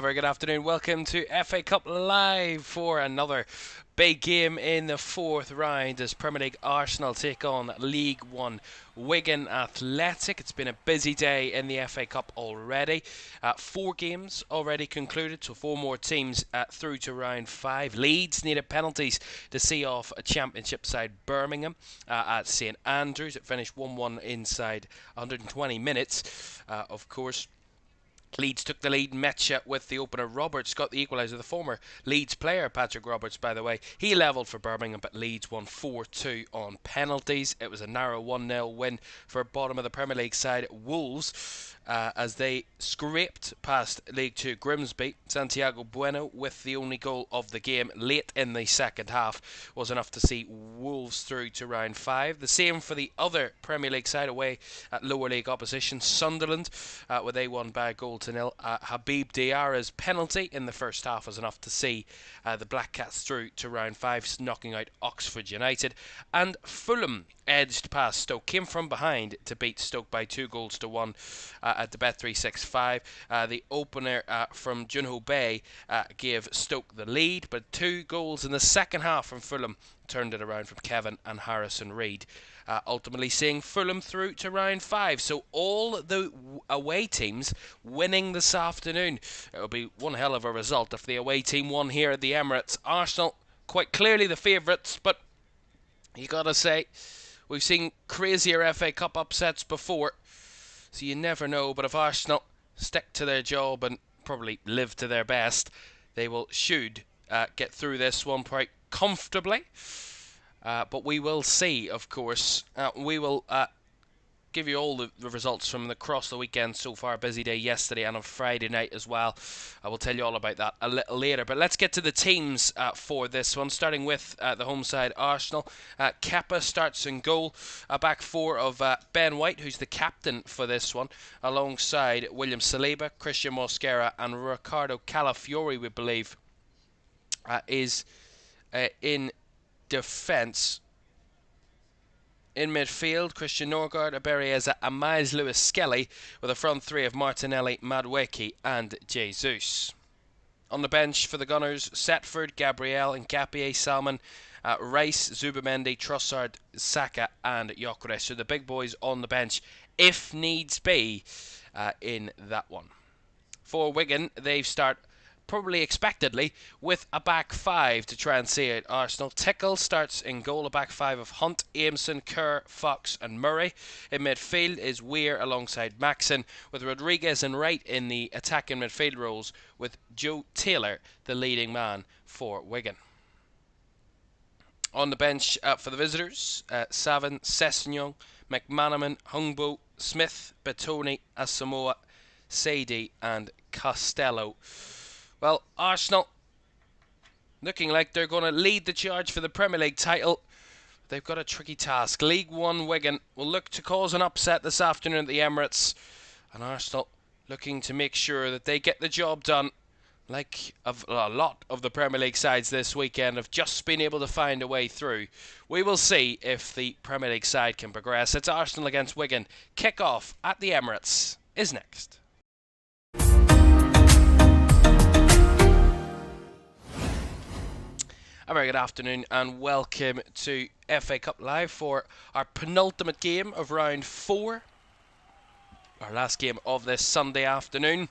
Very good afternoon. Welcome to FA Cup Live for another big game in the fourth round as Premier League Arsenal take on League One Wigan Athletic. It's been a busy day in the FA Cup already. 4 games already concluded, so 4 more teams through to round 5. Leeds needed penalties to see off a Championship side Birmingham at St Andrews. It finished 1-1 inside 120 minutes. Of course, Leeds took the lead. Metcha with the opener. Roberts got the equaliser. The former Leeds player, Patrick Roberts, by the way, he levelled for Birmingham, but Leeds won 4-2 on penalties. It was a narrow 1-0 win for bottom of the Premier League side Wolves as they scraped past League 2 Grimsby. Santiago Bueno with the only goal of the game late in the second half was enough to see Wolves through to round 5. The same for the other Premier League side away at lower league opposition, Sunderland, where they won by a goal to nil. Habib Diarra's penalty in the first half was enough to see the Black Cats through to round 5, knocking out Oxford United. And Fulham edged past Stoke, came from behind to beat Stoke by 2-1 at the Bet365. The opener from Junho Bay gave Stoke the lead, but 2 goals in the second half from Fulham turned it around from Kevin and Harrison Reid. Ultimately seeing Fulham through to round 5. So all the away teams winning this afternoon. It'll be one hell of a result if the away team won here at the Emirates. Arsenal quite clearly the favourites, but you gotta say, we've seen crazier FA Cup upsets before, so you never know. But if Arsenal stick to their job and probably live to their best, they should get through this one quite comfortably. But we will see, of course. We will give you all the results from across the weekend so far. Busy day yesterday and on Friday night as well. I will tell you all about that a little later. But let's get to the teams for this one, starting with the home side, Arsenal. Kepa starts in goal. A back 4 of Ben White, who's the captain for this one, alongside William Saliba, Christian Mosquera and Ricardo Calafiori, we believe, is in defence. In midfield, Christian Norgard, Aberieza and Miles Lewis-Skelly, with a front 3 of Martinelli, Madueke and Jesus. On the bench for the Gunners, Setford, Gabriel, Nkapie, Salmon, Rice, Zubamendi, Trossard, Saka and Gyökeres. So the big boys on the bench, if needs be, in that one. For Wigan, they start probably expectedly with a back 5 to try and see out Arsenal. Tickle starts in goal, a back 5 of Hunt, Aimson, Kerr, Fox and Murray. In midfield is Weir alongside Maxson, with Rodriguez and Wright in the attacking midfield roles, with Joe Taylor the leading man for Wigan. On the bench for the visitors, Savin, Sessegnon, McManaman, Hungbo, Smith, Betoni, Asamoah, Sadie and Costello. Well, Arsenal looking like they're going to lead the charge for the Premier League title. They've got a tricky task. League One Wigan will look to cause an upset this afternoon at the Emirates, and Arsenal looking to make sure that they get the job done, like a lot of the Premier League sides this weekend have just been able to find a way through. We will see if the Premier League side can progress. It's Arsenal against Wigan. Kickoff at the Emirates is next. A very good afternoon and welcome to FA Cup Live for our penultimate game of round 4. Our last game of this Sunday afternoon.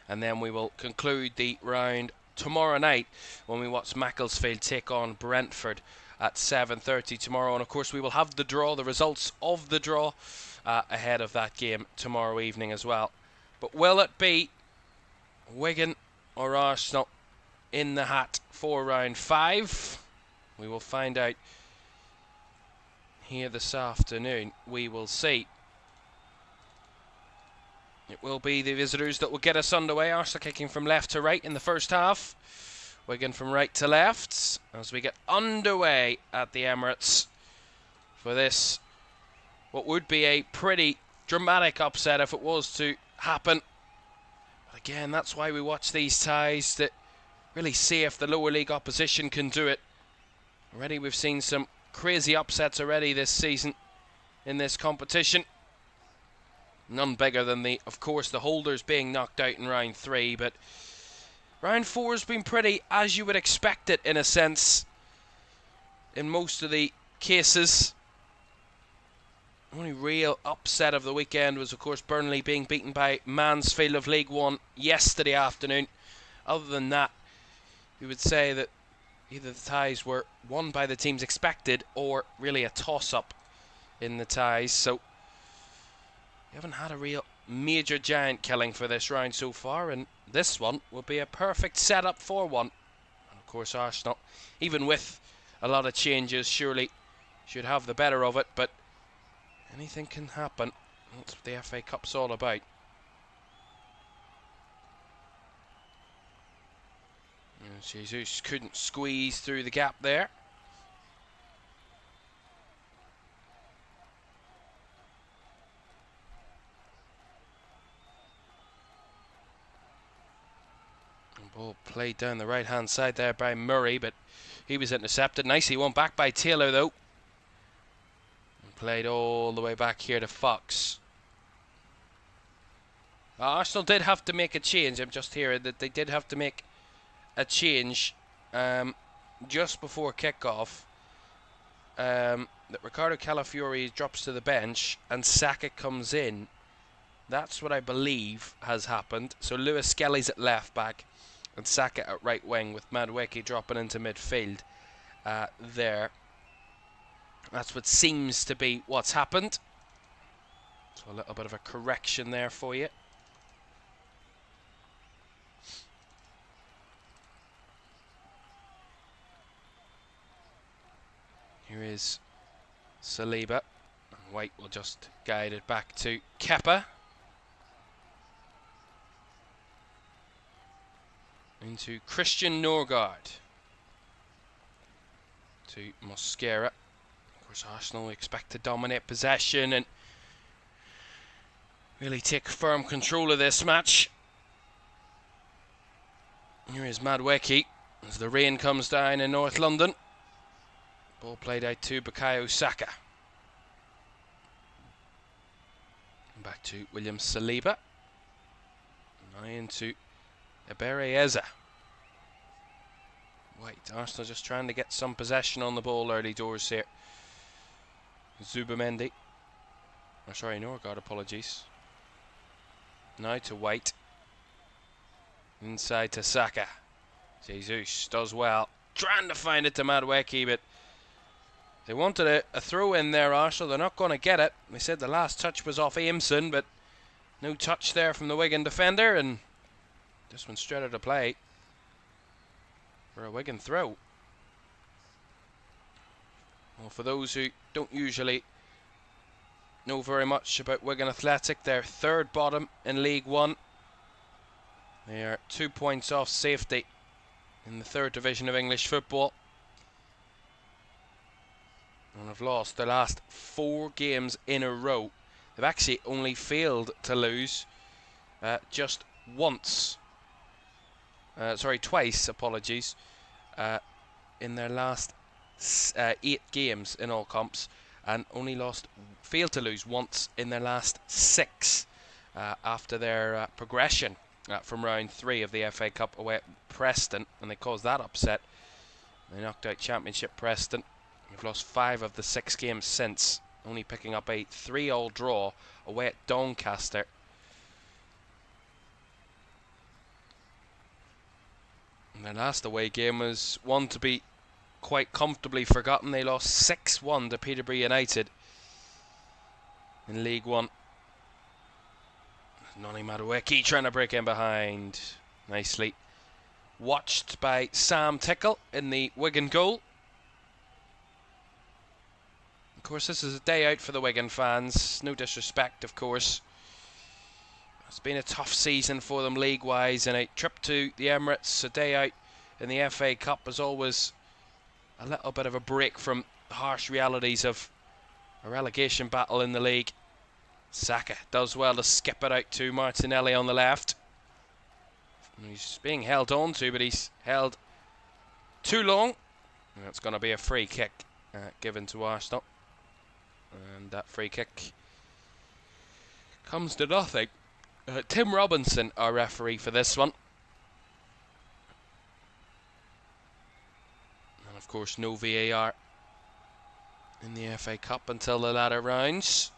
And then we will conclude the round tomorrow night when we watch Macclesfield take on Brentford at 7:30 tomorrow. And of course we will have the draw, the results of the draw ahead of that game tomorrow evening as well. But will it be Wigan or Arsenal in the hat for round 5? We will find out here this afternoon. We will see. It will be the visitors that will get us underway. Arsenal kicking from left to right in the first half. Wigan from right to left as we get underway at the Emirates for this, what would be a pretty dramatic upset if it was to happen. But again, that's why we watch these ties, that really see if the lower league opposition can do it. Already we've seen some crazy upsets already this season in this competition. None bigger than of course, the holders being knocked out in round 3, but round 4 has been pretty as you would expect it, in a sense, in most of the cases. The only real upset of the weekend was, of course, Burnley being beaten by Mansfield of League One yesterday afternoon. Other than that, we would say that either the ties were won by the teams expected or really a toss-up in the ties. So we haven't had a real major giant killing for this round so far, and this one will be a perfect setup for one. And of course, Arsenal, even with a lot of changes, surely should have the better of it, but anything can happen. That's what the FA Cup's all about. And Jesus couldn't squeeze through the gap there. The ball played down the right hand side there by Murray, but he was intercepted. Nicely won back by Taylor though. Played all the way back here to Fox. Arsenal did have to make a change. I'm just hearing that they did have to make a change just before kickoff. That Ricardo Calafiori drops to the bench and Saka comes in. That's what I believe has happened. So Lewis Skelly's at left back and Saka at right wing, with Madueke dropping into midfield there. That's what seems to be what's happened. So a little bit of a correction there for you. Here is Saliba. White will just guide it back to Kepa. Into Christian Norgard. To Mosquera. Of course, Arsenal expect to dominate possession and really take firm control of this match. Here is Madueke as the rain comes down in North London. Ball played out to Bukayo Saka. Back to William Saliba. Now into Ebereeza. White. Arsenal just trying to get some possession on the ball early doors here. Zubamendi. Oh, sorry, Norgard, apologies. Now to White. Inside to Saka. Jesus does well. Trying to find it to Madueke, but they wanted a throw in there, Arsenal. They're not going to get it. They said the last touch was off Aimson, but no touch there from the Wigan defender, and this one straight out of play for a Wigan throw. Well, for those who don't usually know very much about Wigan Athletic, they're third bottom in League One. They are 2 points off safety in the third division of English football, and have lost their last 4 games in a row. They've actually only failed to lose just once. Twice, apologies, in their last 8 games in all comps, and only failed to lose once in their last 6 after their progression from round 3 of the FA Cup away at Preston, and they caused that upset. They knocked out Championship Preston. They've lost 5 of the 6 games since, only picking up a 3-3 draw away at Doncaster. And their last away game was one to be quite comfortably forgotten. They lost 6-1 to Peterborough United in League One. Noni Madueke trying to break in behind. Nicely watched by Sam Tickle in the Wigan goal. Of course, this is a day out for the Wigan fans. No disrespect, of course. It's been a tough season for them league-wise, and a trip to the Emirates, a day out in the FA Cup, is always a little bit of a break from the harsh realities of a relegation battle in the league. Saka does well to skip it out to Martinelli on the left. He's being held on to, but he's held too long. And that's going to be a free kick given to Arsenal. And that free kick comes to nothing. Tim Robinson, our referee for this one. And of course, no VAR in the FA Cup until the latter rounds.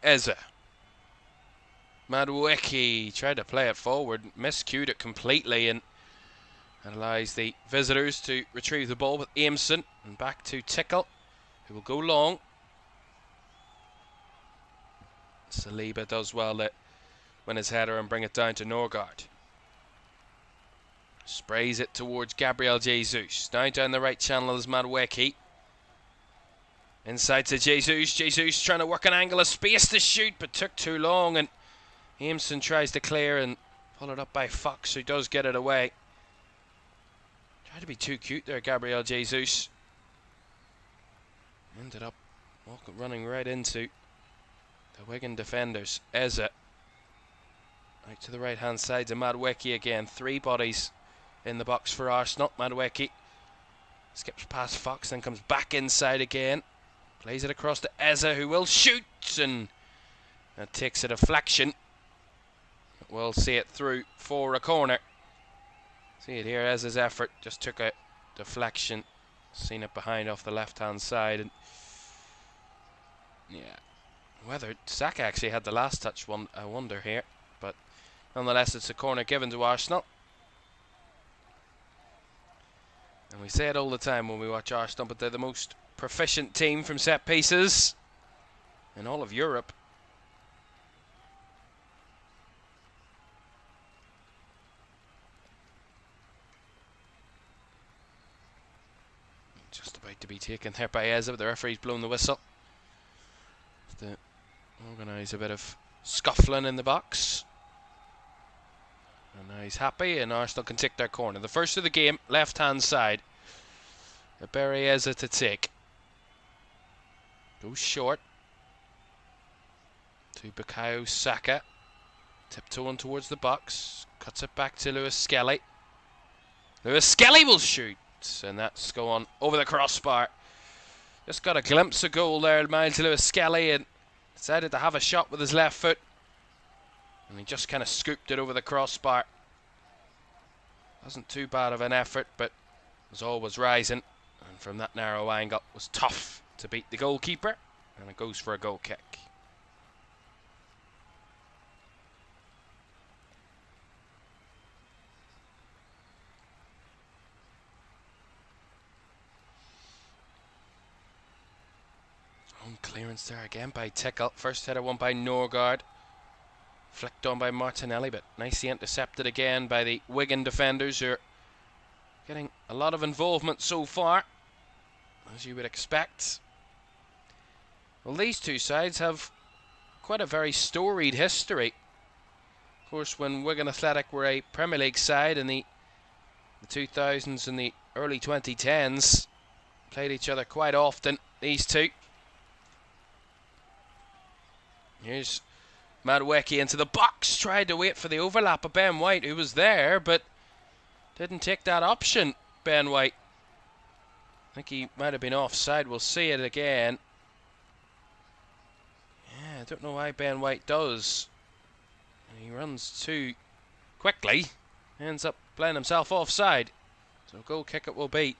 Eze. Madueke tried to play it forward, miscued it completely, and allows the visitors to retrieve the ball with Aimson. And back to Tickle, who will go long. Saliba does well to win his header and bring it down to Norgard. Sprays it towards Gabriel Jesus. Now down the right channel is Madueke. Inside to Jesus. Jesus trying to work an angle of space to shoot, but took too long, and Aimson tries to clear and followed up by Fox, who does get it away. Tried to be too cute there, Gabriel Jesus. Ended up running right into the Wigan defenders. Eze. Out to the right hand side to Madueke again. 3 bodies in the box for Arsenal. Madueke skips past Fox, then comes back inside again. Plays it across to Eze, who will shoot, and takes a deflection. We'll see it through for a corner. See it here, Eze's effort just took a deflection. Seen it behind off the left hand side, and yeah, whether Saka actually had the last touch, I wonder here, but nonetheless it's a corner given to Arsenal. And we say it all the time when we watch Arsenal, but they're the most proficient team from set pieces in all of Europe. Just about to be taken there by Eze, but the referee's blown the whistle to organise a bit of scuffling in the box. And now he's happy, and Arsenal can take their corner. The first of the game, left hand side. Bury Eze to take. Goes short to Bukayo Saka. Tiptoeing towards the box. Cuts it back to Lewis Skelly. Lewis Skelly will shoot, and that's going over the crossbar. Just got a glimpse of goal there, Miles Lewis Skelly, and decided to have a shot with his left foot. And he just kind of scooped it over the crossbar. Wasn't too bad of an effort, but was always rising. And from that narrow angle, it was tough to beat the goalkeeper. And it goes for a goal kick. Own clearance there again by Tickle. First header won by Norgard. Flicked on by Martinelli, but nicely intercepted again by the Wigan defenders, who are getting a lot of involvement so far, as you would expect. Well, these two sides have quite a very storied history. Of course, when Wigan Athletic were a Premier League side in the 2000s and the early 2010s, played each other quite often, these two. Here's Madueke into the box, tried to wait for the overlap of Ben White, who was there, but didn't take that option, Ben White. I think he might have been offside. We'll see it again. Yeah, I don't know why Ben White does. He runs too quickly, ends up playing himself offside. So goal kick it will be.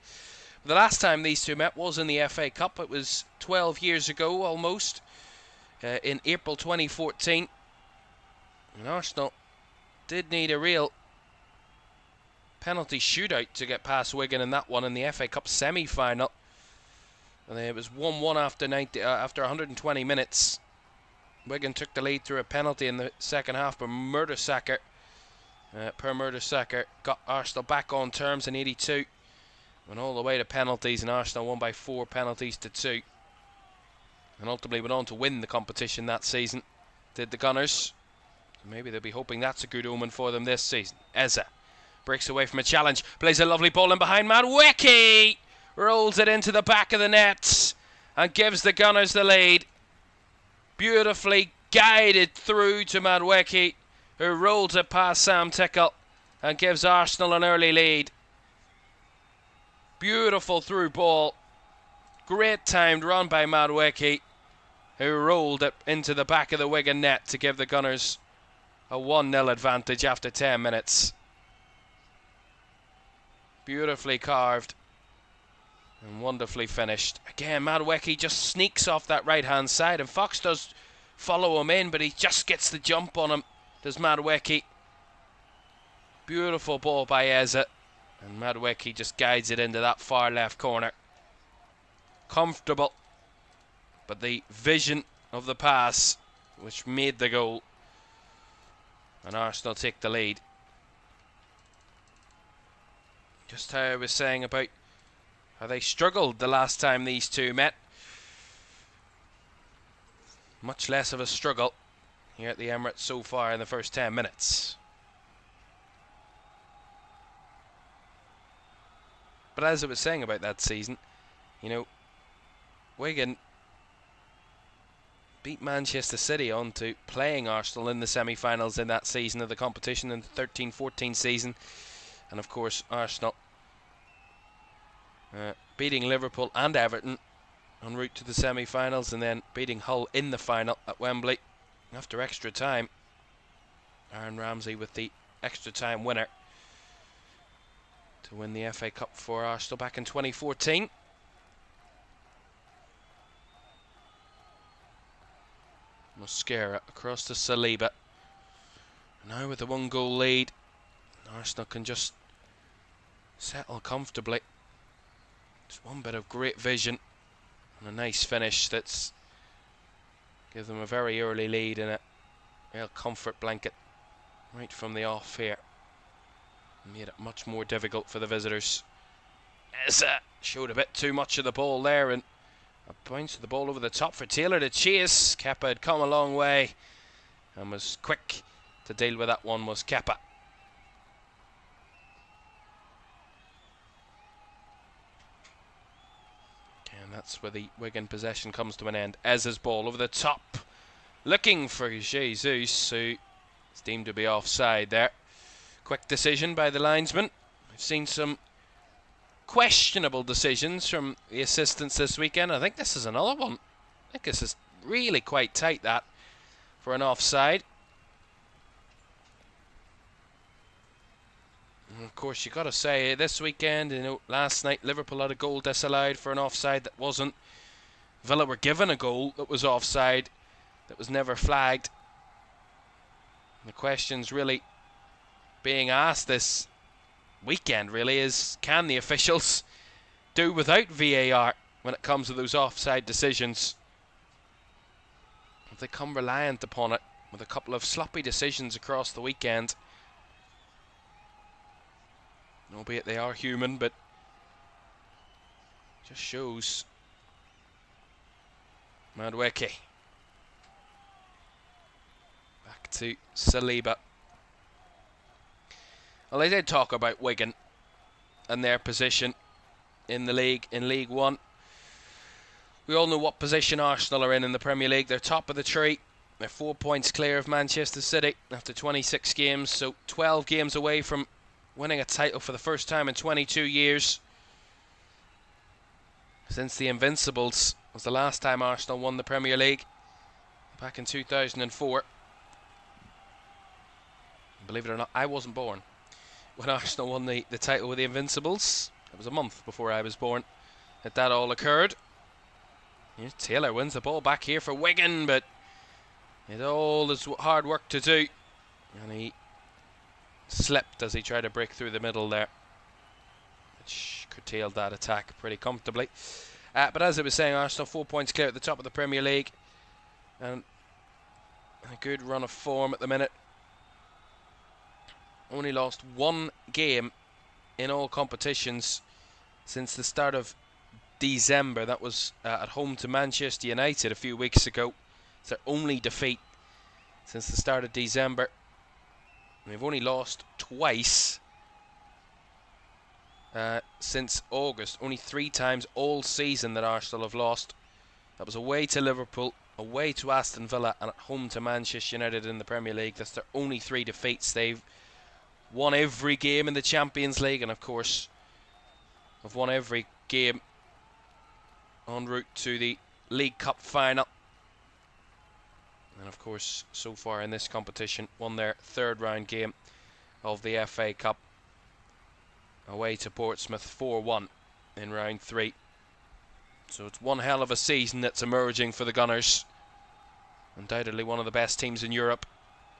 The last time these two met was in the FA Cup. It was 12 years ago almost, in April 2014. And Arsenal did need a real penalty shootout to get past Wigan in that one in the FA Cup semi-final. And it was 1-1 after 120 minutes. Wigan took the lead through a penalty in the second half, but Mertesacker got Arsenal back on terms in 82. Went all the way to penalties, and Arsenal won by 4 penalties to 2. And ultimately went on to win the competition that season, did the Gunners. Maybe they'll be hoping that's a good omen for them this season. Eze breaks away from a challenge, plays a lovely ball in behind Madueke, rolls it into the back of the net and gives the Gunners the lead. Beautifully guided through to Madueke, who rolls it past Sam Tickle and gives Arsenal an early lead. Beautiful through ball. Great timed run by Madueke, who rolled it into the back of the Wigan net to give the Gunners a 1-0 advantage after 10 minutes. Beautifully carved and wonderfully finished. Again, Madueke just sneaks off that right-hand side, and Fox does follow him in, but he just gets the jump on him, does Madueke. Beautiful ball by Eze, and Madueke just guides it into that far left corner. Comfortable, but the vision of the pass which made the goal, and Arsenal take the lead. Just how I was saying about how they struggled the last time these two met. Much less of a struggle here at the Emirates so far in the first 10 minutes. But as I was saying about that season, you know, Wigan beat Manchester City on to playing Arsenal in the semi-finals in that season of the competition, in the 13-14 season. And of course Arsenal beating Liverpool and Everton en route to the semi-finals, and then beating Hull in the final at Wembley after extra time. Aaron Ramsey with the extra time winner to win the FA Cup for Arsenal back in 2014. Mosquera across to Saliba. Now with the 1-goal lead, Arsenal can just settle comfortably. Just one bit of great vision and a nice finish that's give them a very early lead and a real comfort blanket right from the off here. Made it much more difficult for the visitors. Eze showed a bit too much of the ball there, and a bounce of the ball over the top for Taylor to chase. Kepa had come a long way and was quick to deal with that one, was Kepa. And that's where the Wigan possession comes to an end. Eze's ball over the top, looking for Jesus, who is deemed to be offside there. Quick decision by the linesman. We've seen some questionable decisions from the assistants this weekend. I think this is another one. I think this is really quite tight, that, for an offside. And of course, you've got to say, this weekend, you know, last night Liverpool had a goal disallowed for an offside that wasn't. Villa were given a goal that was offside, that was never flagged. And the question's really being asked this weekend really is, can the officials do without VAR when it comes to those offside decisions? Have they come reliant upon it with a couple of sloppy decisions across the weekend? Albeit they are human, but just shows. Madueke back to Saliba. Well, I did talk about Wigan and their position in the league, in League One. We all know what position Arsenal are in the Premier League. They're top of the tree. They're 4 points clear of Manchester City after 26 games, so 12 games away from winning a title for the first time in 22 years. Since the Invincibles was the last time Arsenal won the Premier League, back in 2004. Believe it or not, I wasn't born when Arsenal won the title with the Invincibles. It was a month before I was born that all occurred. Here's Taylor, wins the ball back here for Wigan, but it all is hard work to do, and he slipped as he tried to break through the middle there, which curtailed that attack pretty comfortably. But as I was saying, Arsenal 4 points clear at the top of the Premier League, and a good run of form at the minute. Only lost one game in all competitions since the start of December. That was at home to Manchester United a few weeks ago. It's their only defeat since the start of December. And they've only lost twice since August. Only 3 times all season that Arsenal have lost. That was away to Liverpool, away to Aston Villa, and at home to Manchester United in the Premier League. That's their only 3 defeats. They've won every game in the Champions League, and of course have won every game en route to the League Cup final. And of course, so far in this competition, won their third round game of the FA Cup away to Portsmouth 4-1 in round 3. So it's one hell of a season that's emerging for the Gunners. Undoubtedly one of the best teams in Europe,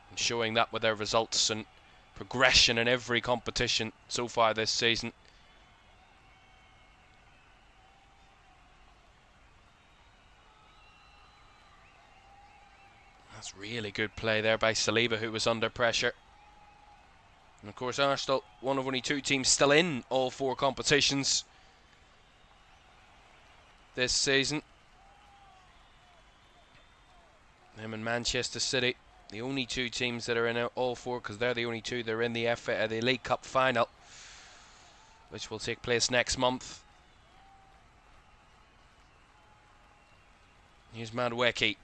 and showing that with their results and progression in every competition so far this season. That's really good play there by Saliba, who was under pressure. And of course Arsenal, one of only 2 teams still in all 4 competitions this season. Them and Manchester City, the only 2 teams that are in all 4, because they're the only 2 that are in the the League Cup final, which will take place next month. Here's Madueke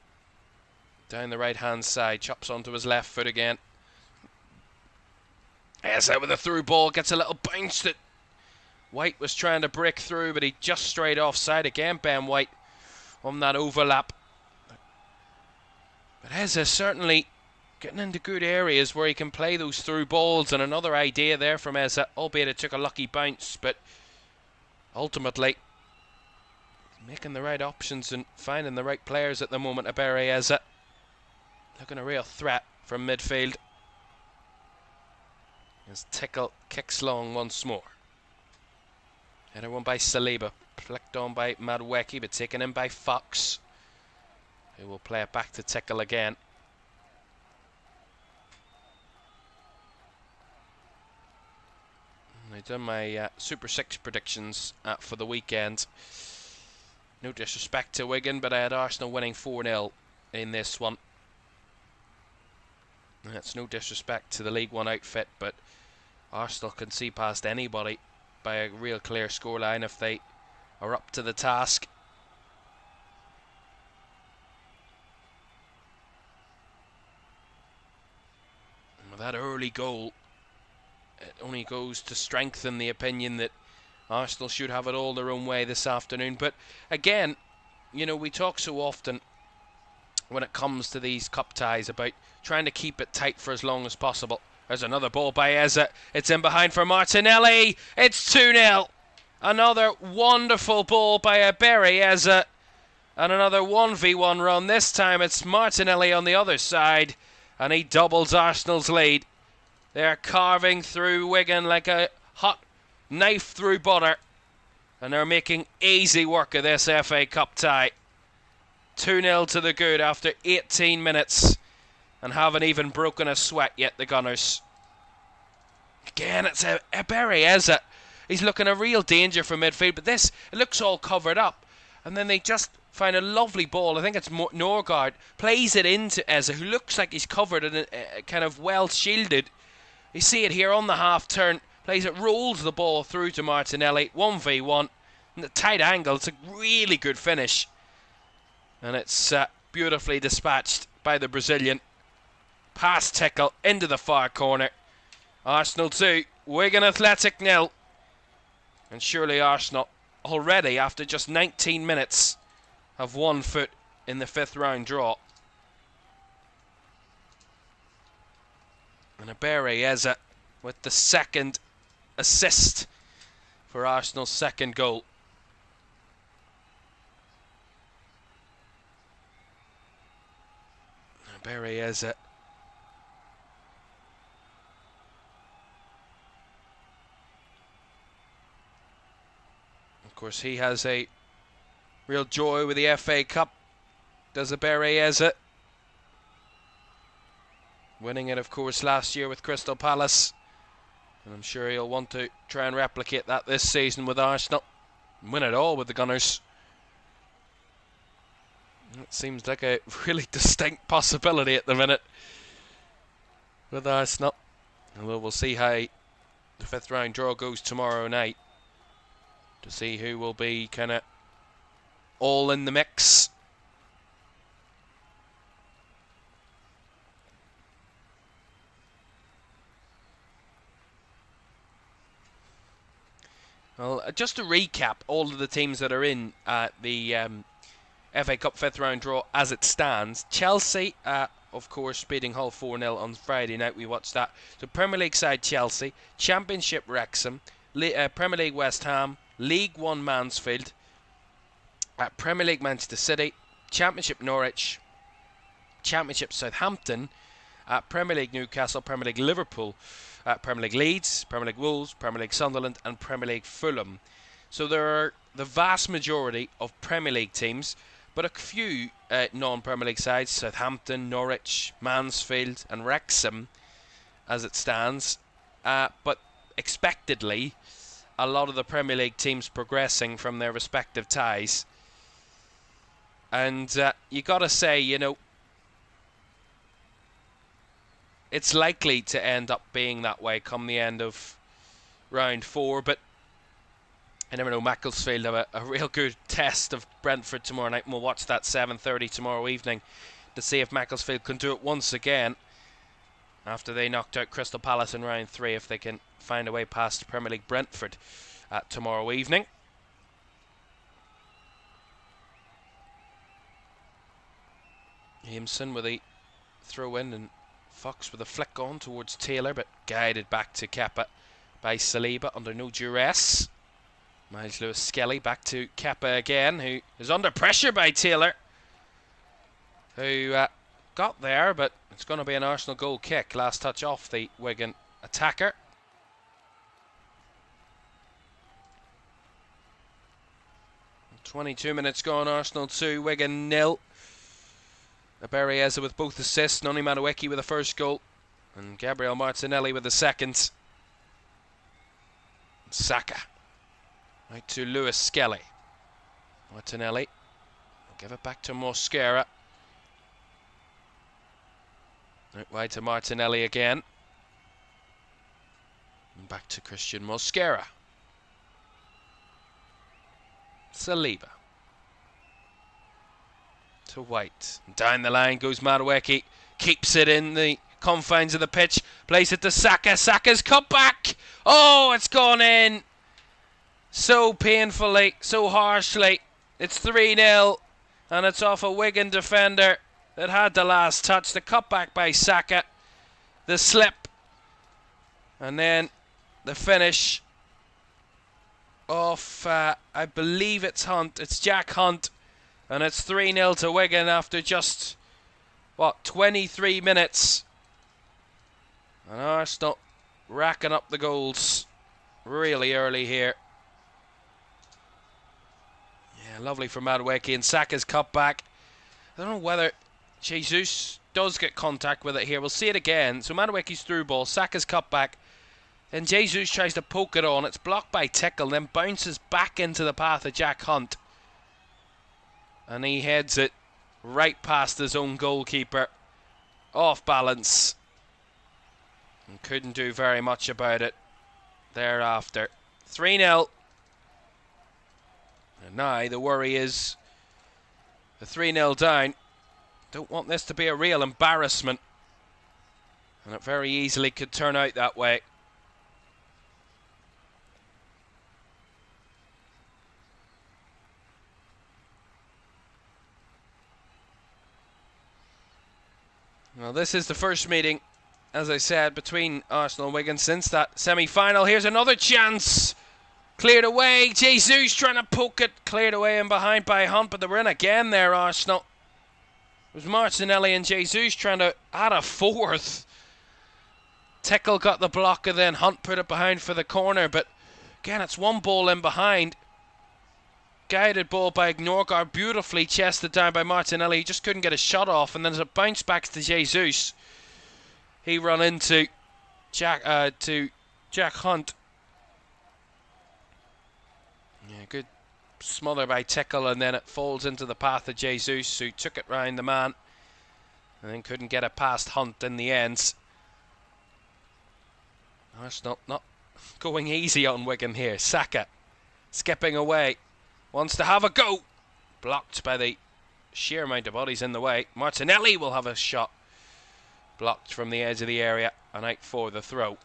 down the right hand side, chops onto his left foot again. Yes, out with a through ball, gets a little bounce that White was trying to break through, but he just strayed offside again. Ben White on that overlap. But Eza certainly getting into good areas where he can play those through balls, and another idea there from Eza, albeit it took a lucky bounce, but ultimately making the right options and finding the right players at the moment. Ebere Eza looking a real threat from midfield. As Tickle kicks long once more. Header one by Saliba, flicked on by Madueke, but taken in by Fox, who will play it back to Tickle again. I've done my Super 6 predictions for the weekend. No disrespect to Wigan, but I had Arsenal winning 4-0 in this one. That's no disrespect to the League One outfit, but Arsenal can see past anybody by a real clear scoreline if they are up to the task. And with that early goal, it only goes to strengthen the opinion that Arsenal should have it all their own way this afternoon. But again, you know, we talk so often when it comes to these cup ties about trying to keep it tight for as long as possible. There's another ball by Eza. It's in behind for Martinelli. It's 2-0. Another wonderful ball by Ebere Eza. And another 1v1 run. This time it's Martinelli on the other side. And he doubles Arsenal's lead. They're carving through Wigan like a hot knife through butter. And they're making easy work of this FA Cup tie. 2-0 to the good after 18 minutes. And haven't even broken a sweat yet, the Gunners. Again, it's Ebere Eza. He's looking a real danger for midfield, but this, it looks all covered up. And then they just find a lovely ball. I think it's Norgard. Plays it into Eza, who looks like he's covered and kind of well shielded. You see it here on the half turn. Plays it, rolls the ball through to Martinelli. 1v1. And the tight angle. It's a really good finish. And it's beautifully dispatched by the Brazilian. Past Tickle into the far corner. Arsenal 2, Wigan Athletic 0. And surely Arsenal already, after just 19 minutes, have 1 foot in the 5th round draw. And Ebere Eza with the 2nd assist for Arsenal's 2nd goal. Ebere Eza. Of course, he has a real joy with the FA Cup. Does Ebere Eza. Winning it, of course, last year with Crystal Palace. And I'm sure he'll want to try and replicate that this season with Arsenal. And win it all with the Gunners. It seems like a really distinct possibility at the minute with Arsenal. Although we'll see how the 5th round draw goes tomorrow night, to see who will be kind of all in the mix. Well, just to recap all of the teams that are in the FA Cup 5th round draw as it stands. Chelsea, of course, beating Hull 4-0 on Friday night. We watched that. So Premier League side Chelsea, Championship Wrexham, Premier League West Ham, League 1 Mansfield, Premier League Manchester City, Championship Norwich, Championship Southampton, Premier League Newcastle, Premier League Liverpool, Premier League Leeds, Premier League Wolves, Premier League Sunderland and Premier League Fulham. So there are the vast majority of Premier League teams, but a few non-Premier League sides, Southampton, Norwich, Mansfield and Wrexham as it stands. But expectedly, a lot of the Premier League teams progressing from their respective ties. And you got to say, you know, it's likely to end up being that way come the end of round 4, but I never know. Macclesfield have a real good test of Brentford tomorrow night, and we'll watch that 7:30 tomorrow evening to see if Macclesfield can do it once again after they knocked out Crystal Palace in round 3, if they can find a way past Premier League Brentford tomorrow evening. Jameson with a throw in, and Fox with a flick on towards Taylor, but guided back to Kepa by Saliba under no duress. Miles Lewis-Skelly back to Kepa again, who is under pressure by Taylor, who got there, but it's going to be an Arsenal goal kick. Last touch off the Wigan attacker. "22 minutes gone, Arsenal 2, Wigan 0. Berrieza with both assists, Noni Madueke with the first goal, and Gabriel Martinelli with the second. Saka right to Lewis-Skelly. Martinelli will give it back to Mosquera. Right wide to Martinelli again. And back to Christian Mosquera. Saliba to White. Down the line goes Madueke. Keeps it in the confines of the pitch. Plays it to Saka. Saka's cut back. Oh, it's gone in. So painfully, so harshly. It's 3-0. And it's off a Wigan defender that had the last touch. The cutback by Saka. The slip. And then the finish off, I believe it's Hunt. It's Jack Hunt. And it's 3-0 to Wigan after just, 23 minutes. And Arsenal racking up the goals really early here. Yeah, lovely for Madueke, and Saka's cut back. I don't know whether Jesus does get contact with it here. We'll see it again. So Madueke's through ball, Saka's cut back. Then Jesus tries to poke it on. It's blocked by Tickle, then bounces back into the path of Jack Hunt. And he heads it right past his own goalkeeper. Off balance. And couldn't do very much about it thereafter. 3-0. And now the worry is the 3-0 down. Don't want this to be a real embarrassment. And it very easily could turn out that way. Well, this is the first meeting, as I said, between Arsenal and Wigan since that semi-final. Here's another chance. Cleared away. Jesus trying to poke it. Cleared away and behind by Hunt, but they were in again there, Arsenal. It was Martinelli and Jesus trying to add a fourth. Tickle got the block and then Hunt put it behind for the corner, but again, it's one ball in behind. Guided ball by Norgard, beautifully chested down by Martinelli. He just couldn't get a shot off, and then as it bounced back to Jesus, he run into Jack Hunt. Yeah, good smother by Tickle, and then it falls into the path of Jesus, who took it round the man and then couldn't get it past Hunt in the end. Arsenal not going easy on Wigan here. Saka skipping away. Wants to have a go. Blocked by the sheer amount of bodies in the way. Martinelli will have a shot. Blocked from the edge of the area and out for the throw.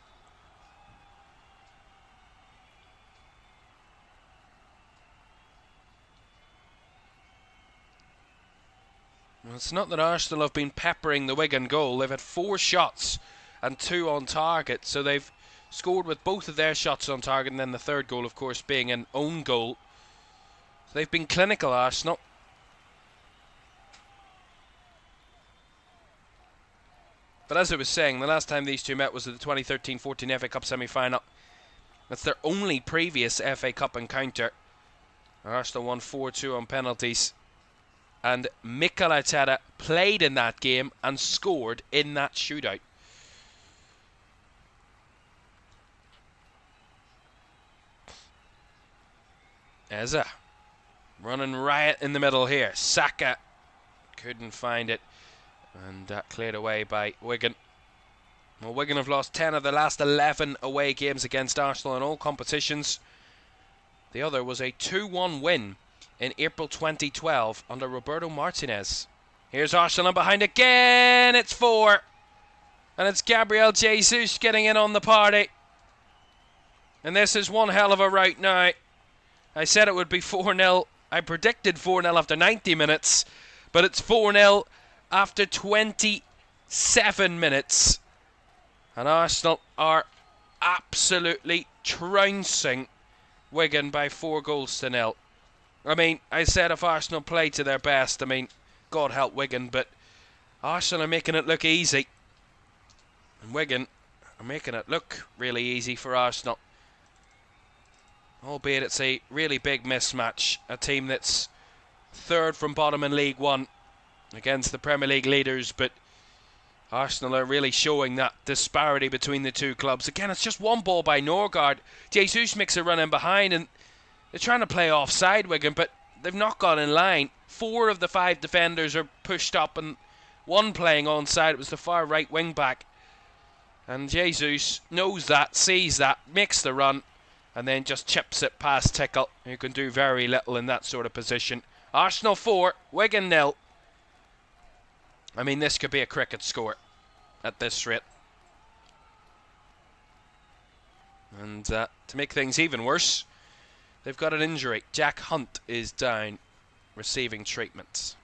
It's not that Arsenal have been peppering the Wigan goal. They've had 4 shots and 2 on target, so they've scored with both of their shots on target, and then the third goal, of course, being an own goal. So they've been clinical, Arsenal. But as I was saying, the last time these two met was at the 2013-14 FA Cup semi-final. That's their only previous FA Cup encounter. Arsenal won 4-2 on penalties. And Mikel Arteta played in that game and scored in that shootout. Eza running riot in the middle here. Saka couldn't find it, and cleared away by Wigan. Well, Wigan have lost 10 of the last 11 away games against Arsenal in all competitions. The other was a 2-1 win in April 2012 under Roberto Martinez. Here's Arsenal behind again. It's 4. And it's Gabriel Jesus getting in on the party. And this is one hell of a rout now. I said it would be 4-0. I predicted 4-0 after 90 minutes. But it's 4-0 after 27 minutes. And Arsenal are absolutely trouncing Wigan by 4-0. I mean, I said if Arsenal play to their best, I mean, God help Wigan, but Arsenal are making it look easy. And Wigan are making it look really easy for Arsenal. Albeit it's a really big mismatch. A team that's third from bottom in League One against the Premier League leaders, but Arsenal are really showing that disparity between the two clubs. Again, it's just one ball by Norgard. Jesus makes a run in behind, and they're trying to play offside Wigan, but they've not got in line. 4 of the 5 defenders are pushed up, and 1 playing onside. It was the far right wing back. And Jesus knows that, sees that, makes the run, and then just chips it past Tickle, who can do very little in that sort of position. Arsenal 4, Wigan 0. I mean, this could be a cricket score at this rate. And to make things even worse, they've got an injury. Jack Hunt is down, receiving treatment.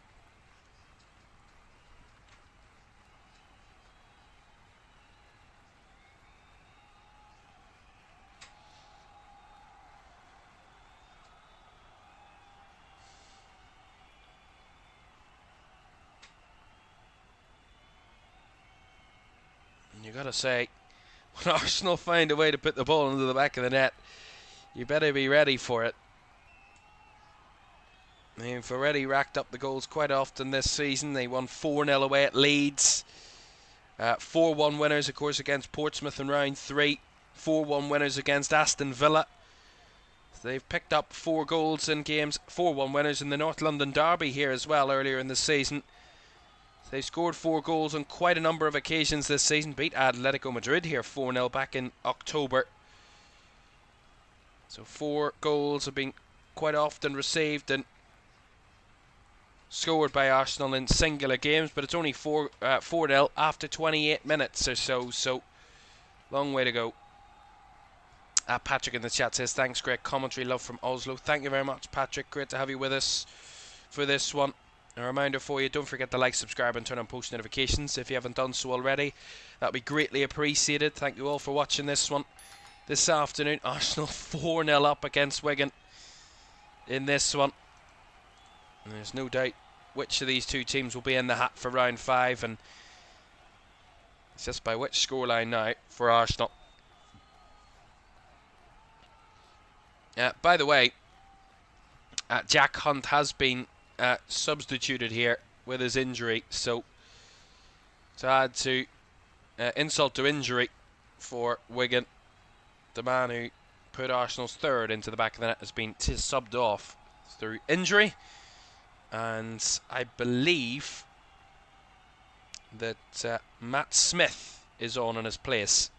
You got to say, when Arsenal find a way to put the ball into the back of the net, you better be ready for it. They've already racked up the goals quite often this season. They won 4-0 away at Leeds. 4-1 winners, of course, against Portsmouth in round 3. 4-1 winners against Aston Villa. They've picked up 4 goals in games. 4-1 winners in the North London Derby here as well earlier in the season. They scored 4 goals on quite a number of occasions this season. Beat Atletico Madrid here 4-0 back in October. So 4 goals have been quite often received and scored by Arsenal in singular games, but it's only 4-0 after 28 minutes or so. So long way to go. Patrick in the chat says, thanks, great commentary, love from Oslo. Thank you very much, Patrick. Great to have you with us for this one. A reminder for you, don't forget to like, subscribe and turn on post notifications if you haven't done so already. That would be greatly appreciated. Thank you all for watching this one this afternoon. Arsenal 4-0 up against Wigan in this one. And there's no doubt which of these two teams will be in the hat for round 5, and it's just by which scoreline now for Arsenal. By the way, Jack Hunt has been substituted here with his injury, so to add to insult to injury for Wigan, the man who put Arsenal's 3rd into the back of the net has been subbed off through injury, and I believe that Matt Smith is on in his place.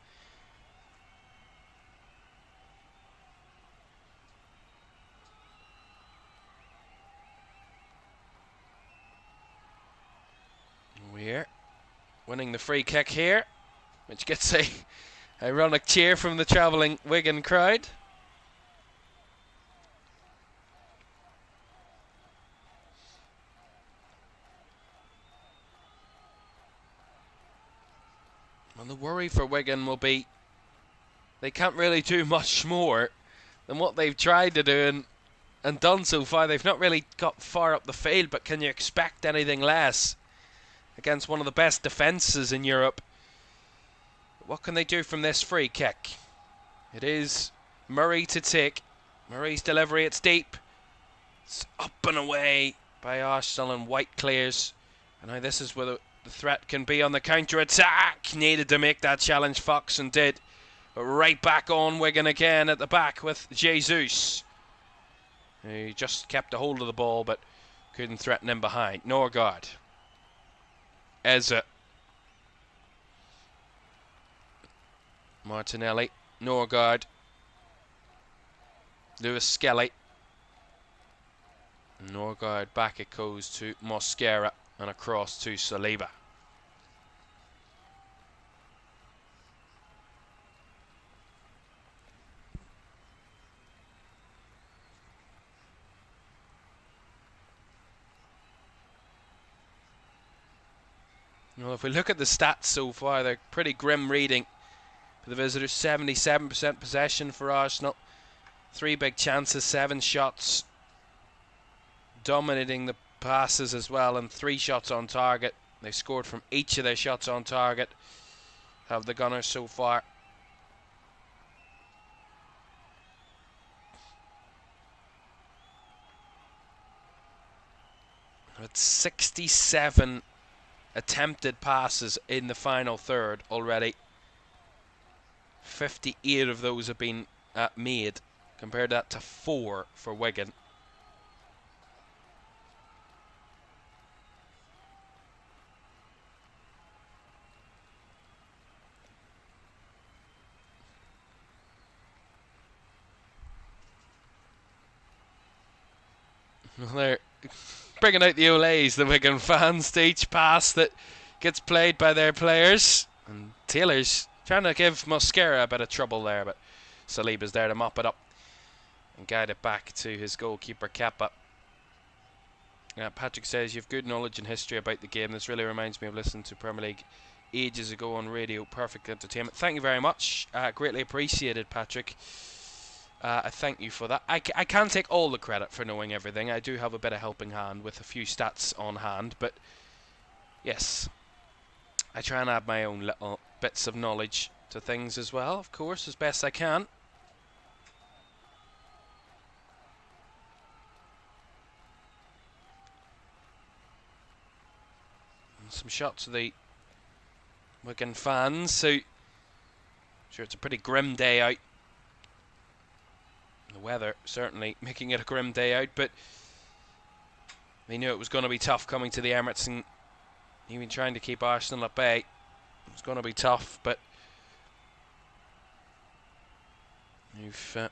We're winning the free kick here, which gets a ironic cheer from the travelling Wigan crowd. And the worry for Wigan will be they can't really do much more than what they've tried to do and done so far. They've not really got far up the field, but can you expect anything less against one of the best defences in Europe? What can they do from this free kick? It is Murray to take. Murray's delivery, it's deep. It's up and away by Arsenal, and White clears. And now this is where the threat can be on the counter-attack. Needed to make that challenge, Fox, and did. But right back on Wigan again at the back with Jesus. He just kept a hold of the ball but couldn't threaten him behind. Norgard. Eze. Martinelli. Norgard. Lewis Skelly. Norgard back it goes to Mosquera and across to Saliba. Well, if we look at the stats so far, they're pretty grim reading for the visitors. 77% possession for Arsenal. 3 big chances, 7 shots. Dominating the passes as well, and 3 shots on target. They scored from each of their shots on target, have the Gunners so far. With 67 attempted passes in the final third already. 58 of those have been made. Compare that to 4 for Wigan. Well, they're bringing out the Olays, the Wigan fans, to each pass that gets played by their players. And Taylor's trying to give Mosquera a bit of trouble there, but Saliba's there to mop it up and guide it back to his goalkeeper, Kappa. Patrick says, you've good knowledge and history about the game. This really reminds me of listening to Premier League ages ago on radio. Perfect entertainment. Thank you very much. Greatly appreciated, Patrick. I thank you for that. I can't take all the credit for knowing everything. I do have a bit of helping hand with a few stats on hand, but yes, I try and add my own little bits of knowledge to things as well, of course, as best I can. And some shots of the Wigan fans, so sure it's a pretty grim day out. The weather certainly making it a grim day out, but they knew it was going to be tough coming to the Emirates, and even trying to keep Arsenal at bay. It was going to be tough, but you've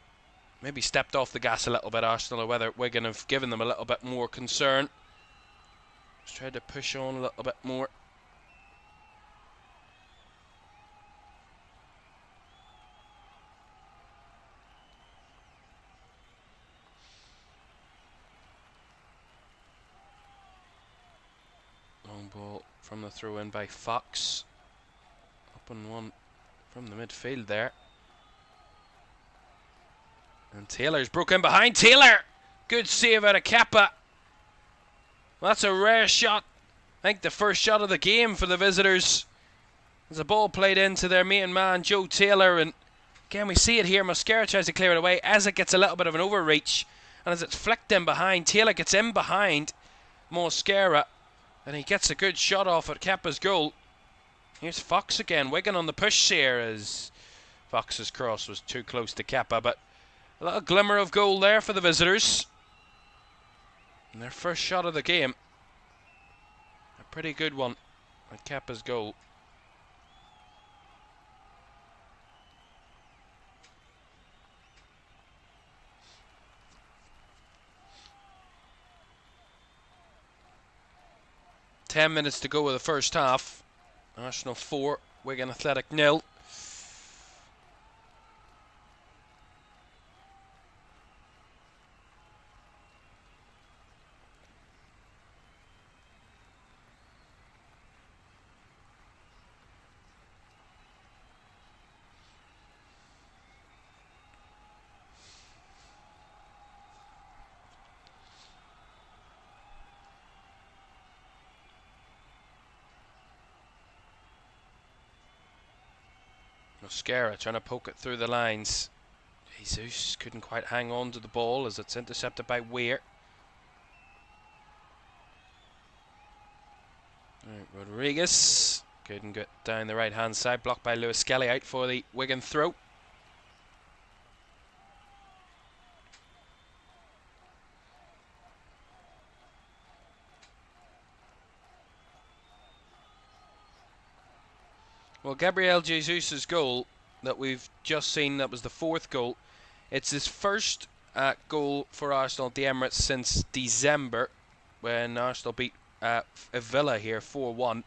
maybe stepped off the gas a little bit, Arsenal, or whether Wigan have given them a little bit more concern. Just tried to push on a little bit more. Ball from the throw in by Fox. Up and one from the midfield there. And Taylor's broken behind. Taylor! Good save out of Kappa. Well, that's a rare shot. I think the first shot of the game for the visitors. There's a ball played into their main man, Joe Taylor. And again, we see it here. Mosquera tries to clear it away. As it gets a little bit of an overreach. And as it's flicked in behind, Taylor gets in behind Mosquera. And he gets a good shot off at Kappa's goal. Here's Fox again. Wigan on the push here as Fox's cross was too close to Kappa. But a little glimmer of goal there for the visitors. And their first shot of the game. A pretty good one at Kappa's goal. Ten minutes to go with the first half. Arsenal 4, Wigan Athletic 0. Mosquera trying to poke it through the lines. Jesus couldn't quite hang on to the ball as it's intercepted by Weir. Right, Rodriguez couldn't get down the right hand side, blocked by Lewis Skelly, out for the Wigan throw. Well, Gabriel Jesus' goal that we've just seen, that was the 4th goal. It's his first goal for Arsenal at the Emirates since December, when Arsenal beat Villa here 4-1.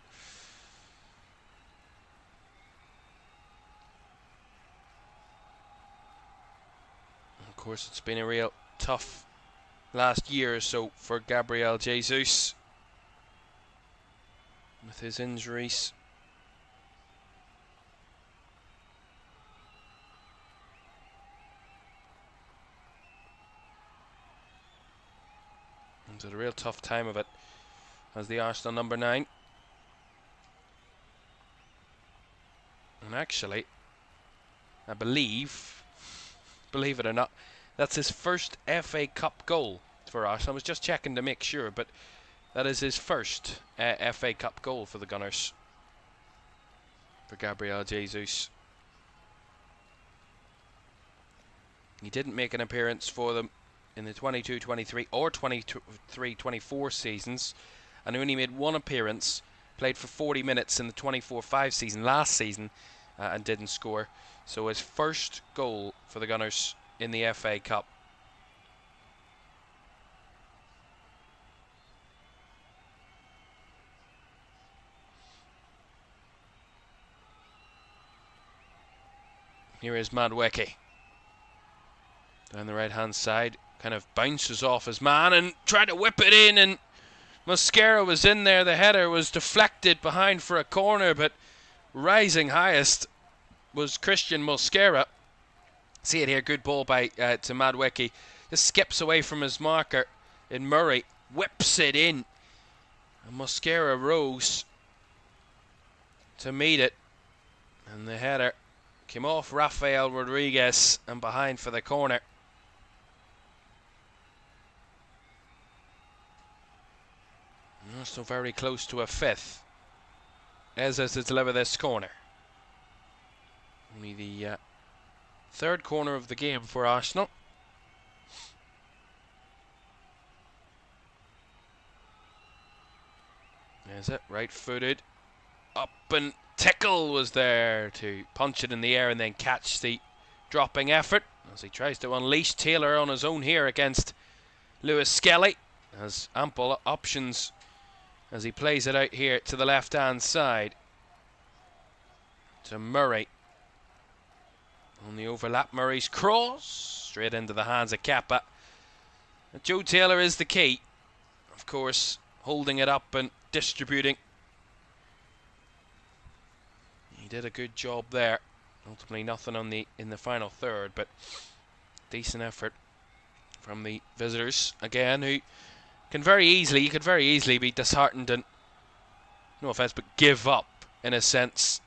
Of course, it's been a real tough last year or so for Gabriel Jesus with his injuries. He's had a real tough time of it as the Arsenal number 9. And actually, I believe it or not, that's his first FA Cup goal for Arsenal. I was just checking to make sure, but that is his first FA Cup goal for the Gunners, for Gabriel Jesus. He didn't make an appearance for them in the 22-23 or 23-24 seasons, and only made one appearance, played for 40 minutes in the 24-25 season last season, and didn't score. So his first goal for the Gunners in the FA Cup. Here is Madueke down the right hand side, kind of bounces off his man and tried to whip it in, and Mosquera was in there. The header was deflected behind for a corner, but rising highest was Christian Mosquera. See it here, good ball by to Madueke. Just skips away from his marker in Murray, whips it in, and Mosquera rose to meet it, and the header came off Rafael Rodriguez and behind for the corner. So very close to a 5th. Eza to deliver this corner. Only the 3rd corner of the game for Arsenal. There's it, right-footed. Up, and Tickle was there to punch it in the air and then catch the dropping effort as he tries to unleash Taylor on his own here against Lewis Skelly. Has ample options as he plays it out here to the left-hand side to Murray. On the overlap, Murray's cross straight into the hands of Kappa. And Joe Taylor is the key, of course, holding it up and distributing. He did a good job there. Ultimately nothing on in the final third, but decent effort from the visitors again, who you could very easily be disheartened and, no offence, but give up in a sense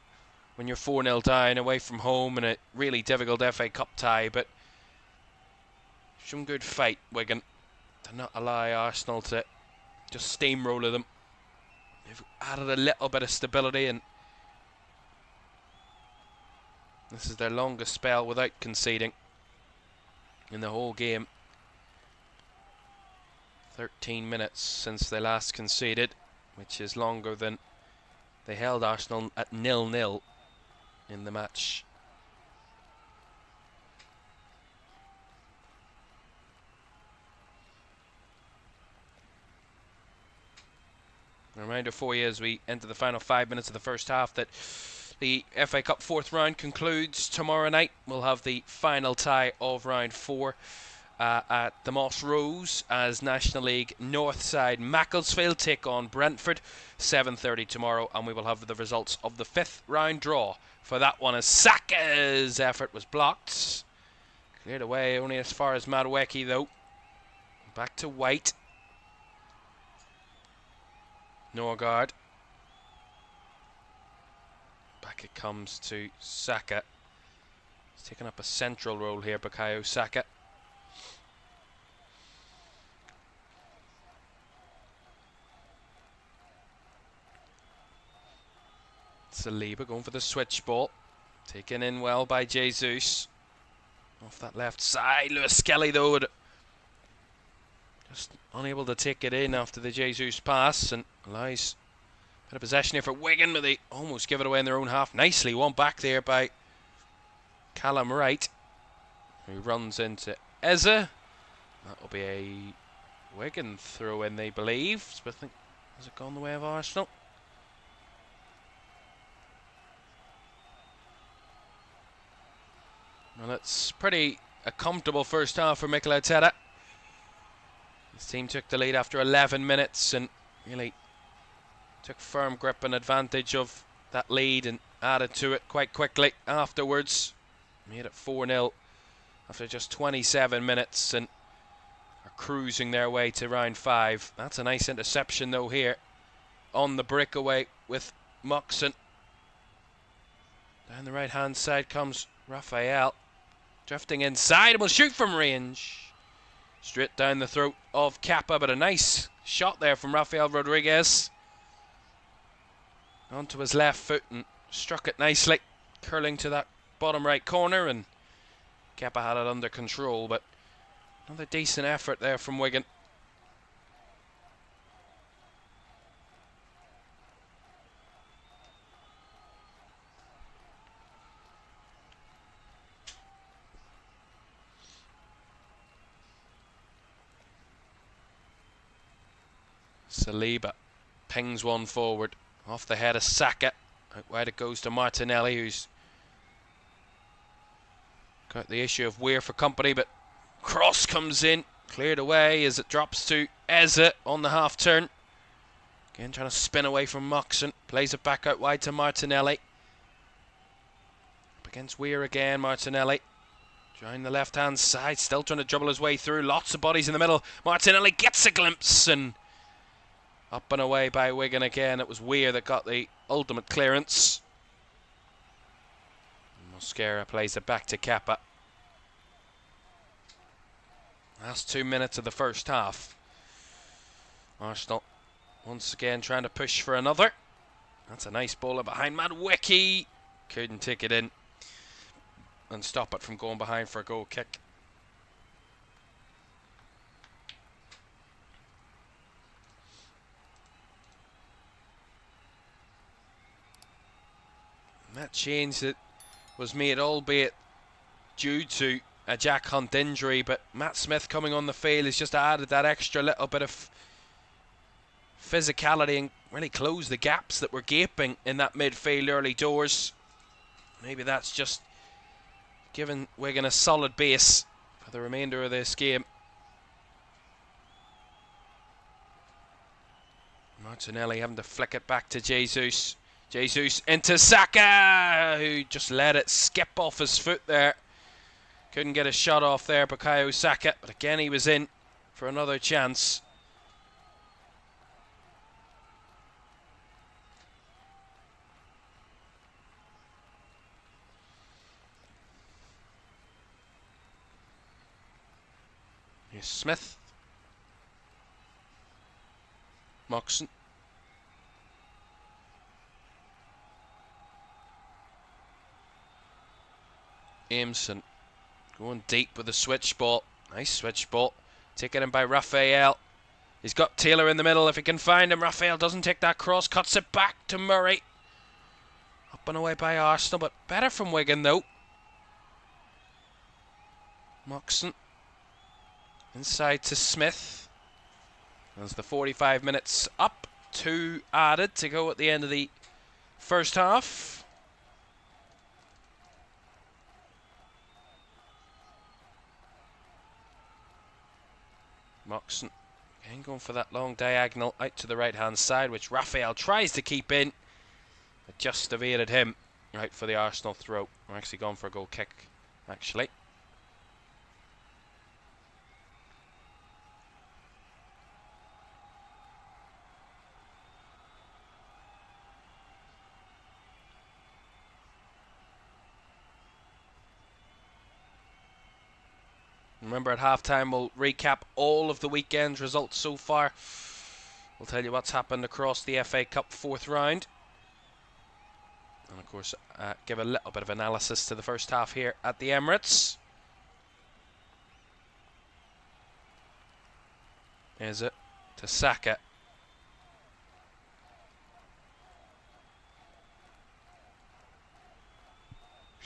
when you're 4-0 down away from home in a really difficult FA Cup tie. But some good fight, Wigan, to not allow Arsenal to just steamroller them. They've added a little bit of stability, and this is their longest spell without conceding in the whole game. 13 minutes since they last conceded, which is longer than they held Arsenal at 0-0 in the match. A reminder for you as we enter the final 5 minutes of the first half that the FA Cup 4th round concludes tomorrow night. We'll have the final tie of round 4 at the Moss Rose as National League North side Macclesfield take on Brentford, 7:30 tomorrow, and we will have the results of the 5th round draw for that one as Saka's effort was blocked. Cleared away only as far as Madueke though. Back to White. Norgard. Back it comes to Saka. taking up a central role here, Bukayo Saka. Saliba going for the switch ball. Taken in well by Jesus. Off that left side. Lewis Skelly, though, just unable to take it in after the Jesus pass, and allows a bit of possession here for Wigan, but they almost give it away in their own half. Nicely won back there by Callum Wright, who runs into Eze. That will be a Wigan throw in, they believe. But I think, has it gone the way of Arsenal? Well, it's pretty a comfortable first half for Mikel Arteta. His team took the lead after 11 minutes and really took firm grip and advantage of that lead and added to it quite quickly afterwards. Made it 4-0 after just 27 minutes and are cruising their way to round 5. That's a nice interception though here on the breakaway with Moxon. Down the right hand side comes Raphael. Drifting inside and will shoot from range. Straight down the throat of Kappa, but a nice shot there from Rafael Rodriguez. Onto his left foot and struck it nicely, curling to that bottom right corner, and Kappa had it under control, but another decent effort there from Wigan. Saliba pings one forward off the head of Saka. Out wide it goes to Martinelli, who's got the issue of Weir for company, but cross comes in, cleared away as it drops to Eze on the half turn. Again trying to spin away from Moxon, plays it back out wide to Martinelli. Up against Weir again, Martinelli. Trying the left hand side, still trying to dribble his way through, lots of bodies in the middle. Martinelli gets a glimpse and up and away by Wigan again. It was Weir that got the ultimate clearance. Mosquera plays it back to Kappa. Last 2 minutes of the first half. Arsenal once again trying to push for another. That's a nice bowler behind Madwicki. Couldn't take it in and stop it from going behind for a goal kick. That change that was made, albeit due to a Jack Hunt injury, but Matt Smith coming on the field has just added that extra little bit of physicality and really closed the gaps that were gaping in that midfield early doors. Maybe that's just given Wigan a solid base for the remainder of this game. Martinelli having to flick it back to Jesus. Jesus into Saka, who just let it skip off his foot there. Couldn't get a shot off there, Bukayo Saka, but again he was in for another chance. Here's Smith. Moxon. Aimson going deep with a switch ball. Nice switch ball. Taken in by Raphael. He's got Taylor in the middle if he can find him. Raphael doesn't take that cross. Cuts it back to Murray. Up and away by Arsenal, but better from Wigan though. Moxon. Inside to Smith. As the 45 minutes up. 2 added to go at the end of the first half. Moxon again going for that long diagonal out to the right hand side, which Raphael tries to keep in, but just evaded him. Right for the Arsenal throw. We're actually gone for a goal kick, actually. Remember, at halftime we'll recap all of the weekend's results so far. We'll tell you what's happened across the FA Cup 4th round. And of course, give a little bit of analysis to the first half here at the Emirates. Is it to Saka?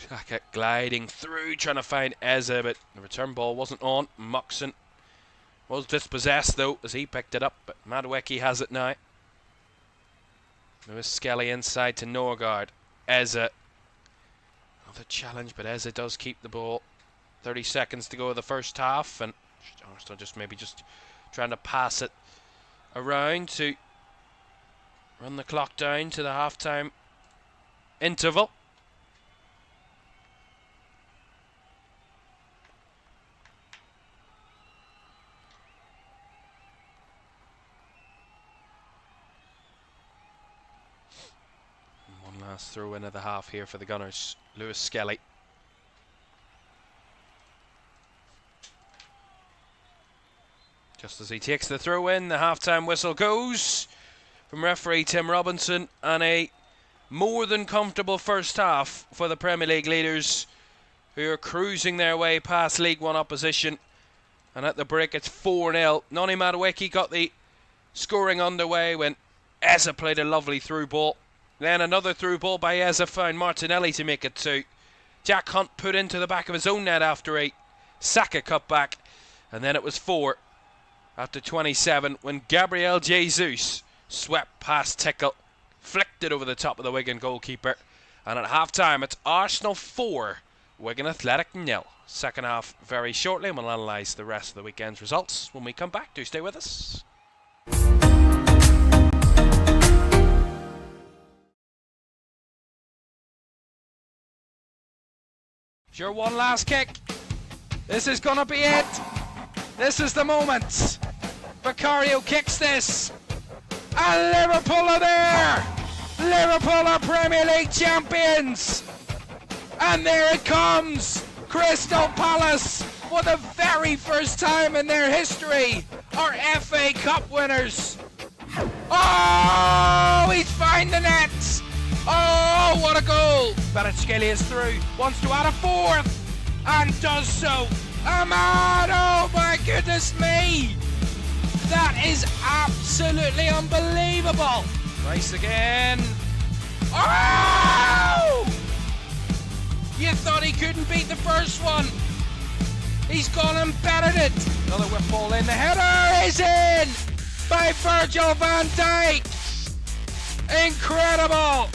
Saka gliding through, trying to find Eze, but the return ball wasn't on. Muxon was dispossessed though, as he picked it up, but Madueke has it now. Lewis Skelly inside to Norgard. Eze. Another challenge, but Eze does keep the ball. 30 seconds to go of the first half, and Arsenal maybe just trying to pass it around to run the clock down to the half-time interval. Last throw in of the half here for the Gunners. Lewis Skelly. Just as he takes the throw in, the half-time whistle goes from referee Tim Robinson, and a more than comfortable first half for the Premier League leaders, who are cruising their way past League One opposition. And at the break it's 4-0. Noni Madueke got the scoring underway when Eze played a lovely through ball. Then another through ball by Eze found Martinelli to make it 2. Jack Hunt put into the back of his own net after a Saka cutback. And then it was 4 after 27 when Gabriel Jesus swept past Tickle, flicked it over the top of the Wigan goalkeeper. And at half-time it's Arsenal 4, Wigan Athletic 0. Second half very shortly, and we'll analyse the rest of the weekend's results when we come back. Do stay with us. Sure, one last kick. This is gonna be it. This is the moment. Vicario kicks this, and Liverpool are there. Liverpool are Premier League champions, and there it comes. Crystal Palace, for the very first time in their history, are FA Cup winners. Oh, he's found the net. Oh, what a goal! Kvaratskhelia is through, wants to add a 4th, and does so. Ahmad, oh my goodness me! That is absolutely unbelievable! Rice again. Oh! You thought he couldn't beat the first one. He's gone and bettered it. Another whip ball in, the header is in! By Virgil van Dijk! Incredible!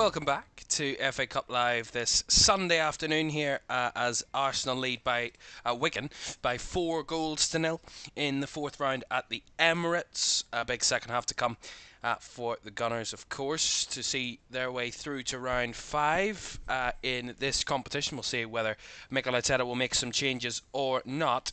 Welcome back to FA Cup Live this Sunday afternoon here as Arsenal lead by Wigan by 4-0 in the fourth round at the Emirates. A big second half to come for the Gunners, of course, to see their way through to round 5 in this competition. We'll see whether Mikel Arteta will make some changes or not.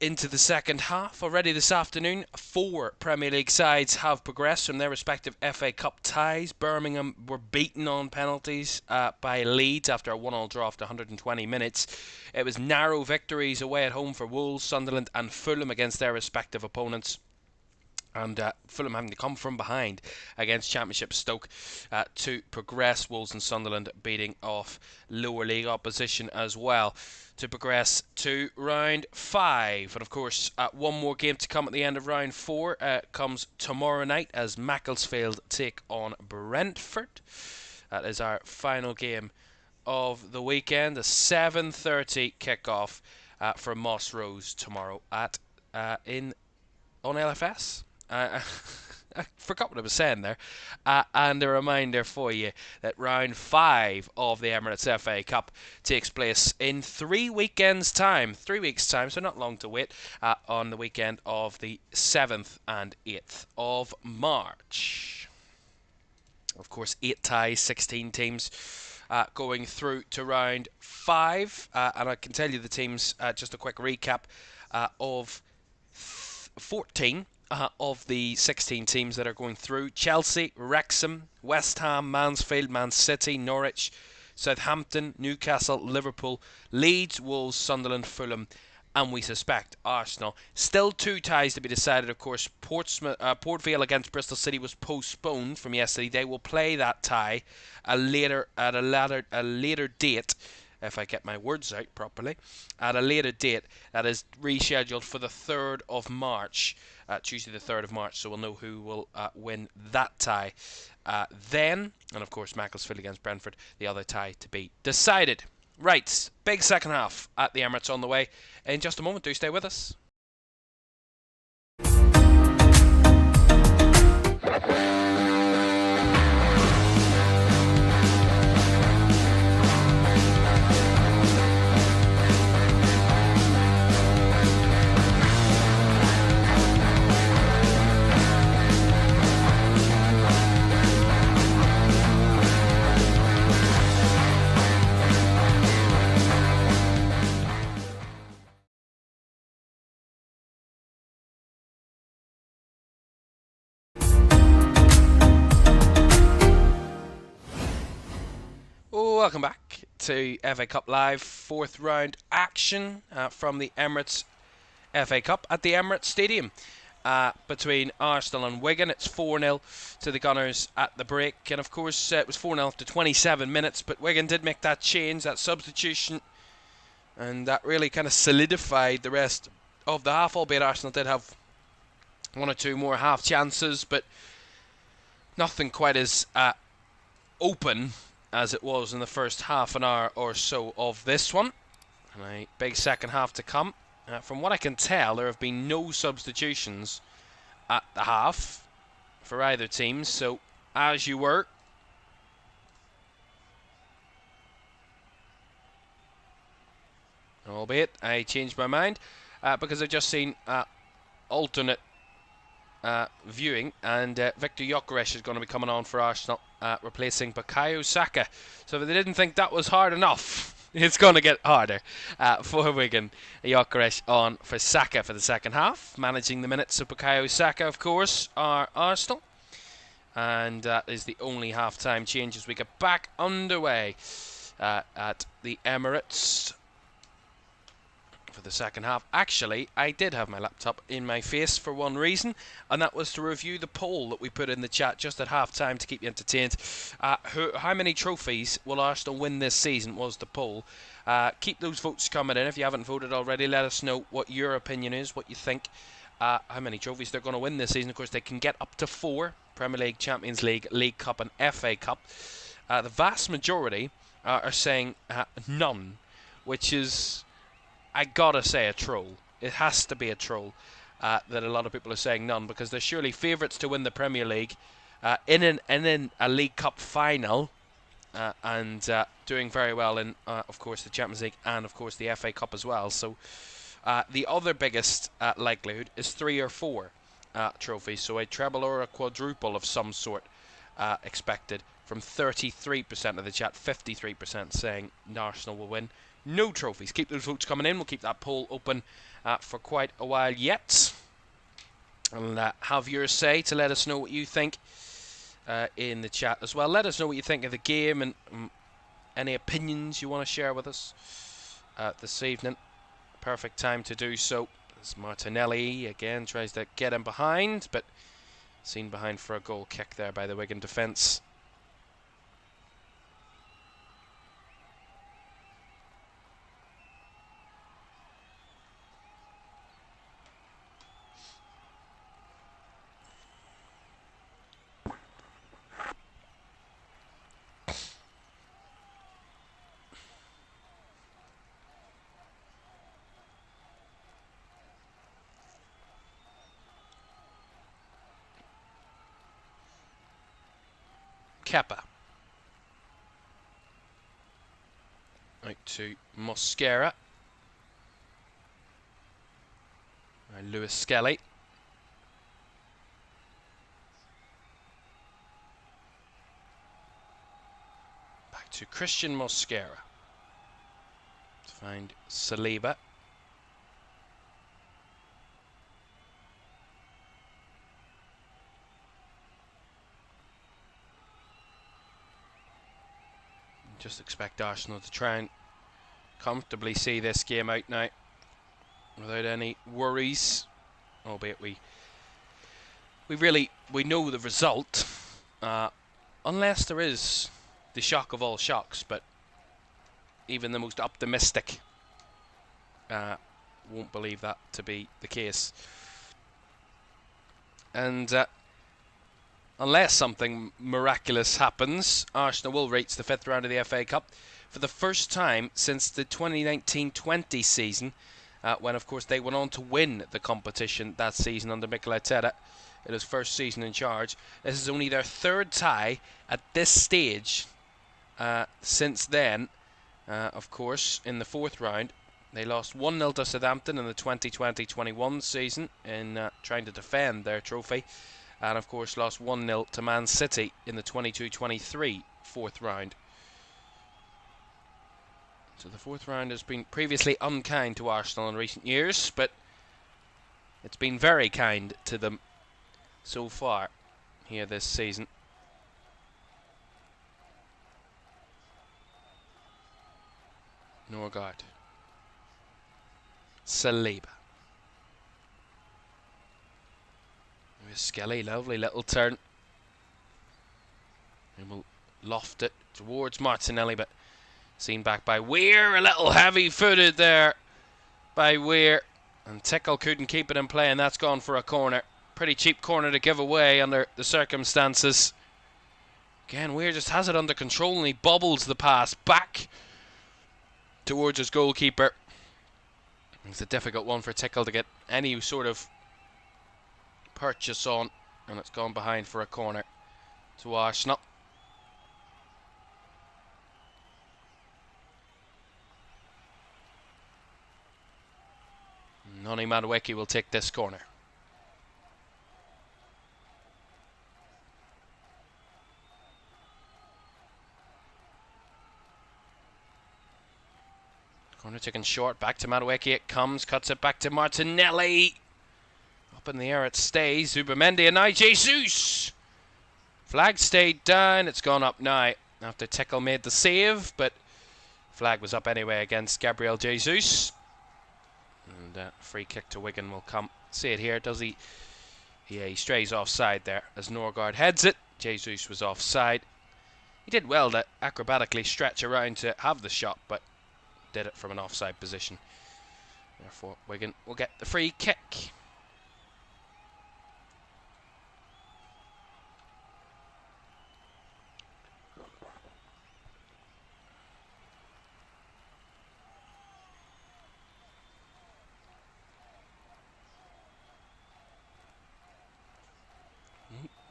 Into the second half. Already this afternoon, 4 Premier League sides have progressed from their respective FA Cup ties. Birmingham were beaten on penalties by Leeds after a 1-1 draw after 120 minutes. It was narrow victories away at home for Wolves, Sunderland and Fulham against their respective opponents. And Fulham having to come from behind against Championship Stoke to progress. Wolves and Sunderland beating off lower league opposition as well to progress to round 5. And of course, one more game to come at the end of round 4 comes tomorrow night as Macclesfield take on Brentford. That is our final game of the weekend. A 7:30 kickoff for Moss Rose tomorrow on LFS. I forgot what I was saying there. And a reminder for you that round 5 of the Emirates FA Cup takes place in 3 weekends' time. 3 weeks' time, so not long to wait, on the weekend of the 7th and 8th of March. Of course, 8 ties, 16 teams going through to round 5. And I can tell you the teams, just a quick recap of 14 of the 16 teams that are going through. Chelsea, Wrexham, West Ham, Mansfield, Man City, Norwich, Southampton, Newcastle, Liverpool, Leeds, Wolves, Sunderland, Fulham, and we suspect Arsenal. Still 2 ties to be decided, of course. Port Vale against Bristol City was postponed from yesterday. They will play that tie at a later date, if I get my words out properly, at a later date that is rescheduled for the 3rd of March, Tuesday the 3rd of March, so we'll know who will win that tie then. And of course, Macclesfield against Brentford, the other tie to be decided. Right, big second half at the Emirates on the way. In just a moment, do stay with us. Welcome back to FA Cup Live, 4th round action from the Emirates FA Cup at the Emirates Stadium between Arsenal and Wigan. It's 4-0 to the Gunners at the break, and of course it was 4-0 after 27 minutes, but Wigan did make that change, that substitution, and that really kind of solidified the rest of the half, albeit Arsenal did have 1 or 2 more half chances, but nothing quite as open as it was in the first half an hour or so of this one. And a big second half to come. From what I can tell, there have been no substitutions at the half for either team, so as you were. Albeit, I changed my mind because I've just seen alternate viewing, and Victor Gyökeres is going to be coming on for Arsenal, replacing Bukayo Saka. So if they didn't think that was hard enough, it's going to get harder for Wigan. Gyökeres on for Saka for the second half. Managing the minutes of Bukayo Saka, of course, are Arsenal. And that is the only half-time change as we get back underway at the Emirates for the second half. Actually, I did have my laptop in my face for one reason, and that was to review the poll that we put in the chat just at half time to keep you entertained. How many trophies will Arsenal win this season was the poll. Keep those votes coming in. If you haven't voted already, let us know what your opinion is, what you think, how many trophies they're going to win this season. Of course, they can get up to 4: Premier League, Champions League, League Cup and FA Cup. The vast majority are saying none, which is, I gotta say, a troll. It has to be a troll that a lot of people are saying none, because they're surely favourites to win the Premier League in a League Cup final, and doing very well in, of course, the Champions League and, of course, the FA Cup as well. So the other biggest likelihood is 3 or 4 trophies. So a treble or a quadruple of some sort expected from 33% of the chat, 53% saying Arsenal will win. No trophies. Keep those votes coming in. We'll keep that poll open for quite a while yet. And have your say to let us know what you think in the chat as well. Let us know what you think of the game and any opinions you want to share with us this evening. Perfect time to do so. As Martinelli again tries to get him behind, but seen behind for a goal kick there by the Wigan defence. Kepa. Out to Mosquera. Lewis Skelly. Back to Christian Mosquera. To find Saliba. Just expect Arsenal to try and comfortably see this game out now without any worries, albeit we know the result, unless there is the shock of all shocks. But even the most optimistic won't believe that to be the case. And unless something miraculous happens, Arsenal will reach the 5th round of the FA Cup for the first time since the 2019-20 season, when, of course, they went on to win the competition that season under Mikel Arteta in his first season in charge. This is only their 3rd tie at this stage since then. Of course, in the 4th round, they lost 1-0 to Southampton in the 2020-21 season in trying to defend their trophy. And, of course, lost 1-0 to Man City in the 22-23 4th round. So the 4th round has been previously unkind to Arsenal in recent years, but it's been very kind to them so far here this season. Norgard. Saliba. Skelly, lovely little turn. And we'll loft it towards Martinelli, but seen back by Weir. A little heavy-footed there by Weir. And Tickle couldn't keep it in play, and that's gone for a corner. Pretty cheap corner to give away under the circumstances. Again, Weir just has it under control, and he bobbles the pass back towards his goalkeeper. It's a difficult one for Tickle to get any sort of purchase on, and it's gone behind for a corner to Arsenal. Noni Madueke will take this corner. Corner taken short, back to Madueke it comes, cuts it back to Martinelli. Up in the air it stays. Zubimendi and now Jesus. Flag stayed down. It's gone up now after Tickle made the save, but flag was up anyway against Gabriel Jesus. And free kick to Wigan will come. See it here, does he? Yeah, he strays offside there as Norgard heads it. Jesus was offside. He did well to acrobatically stretch around to have the shot, but did it from an offside position. Therefore, Wigan will get the free kick.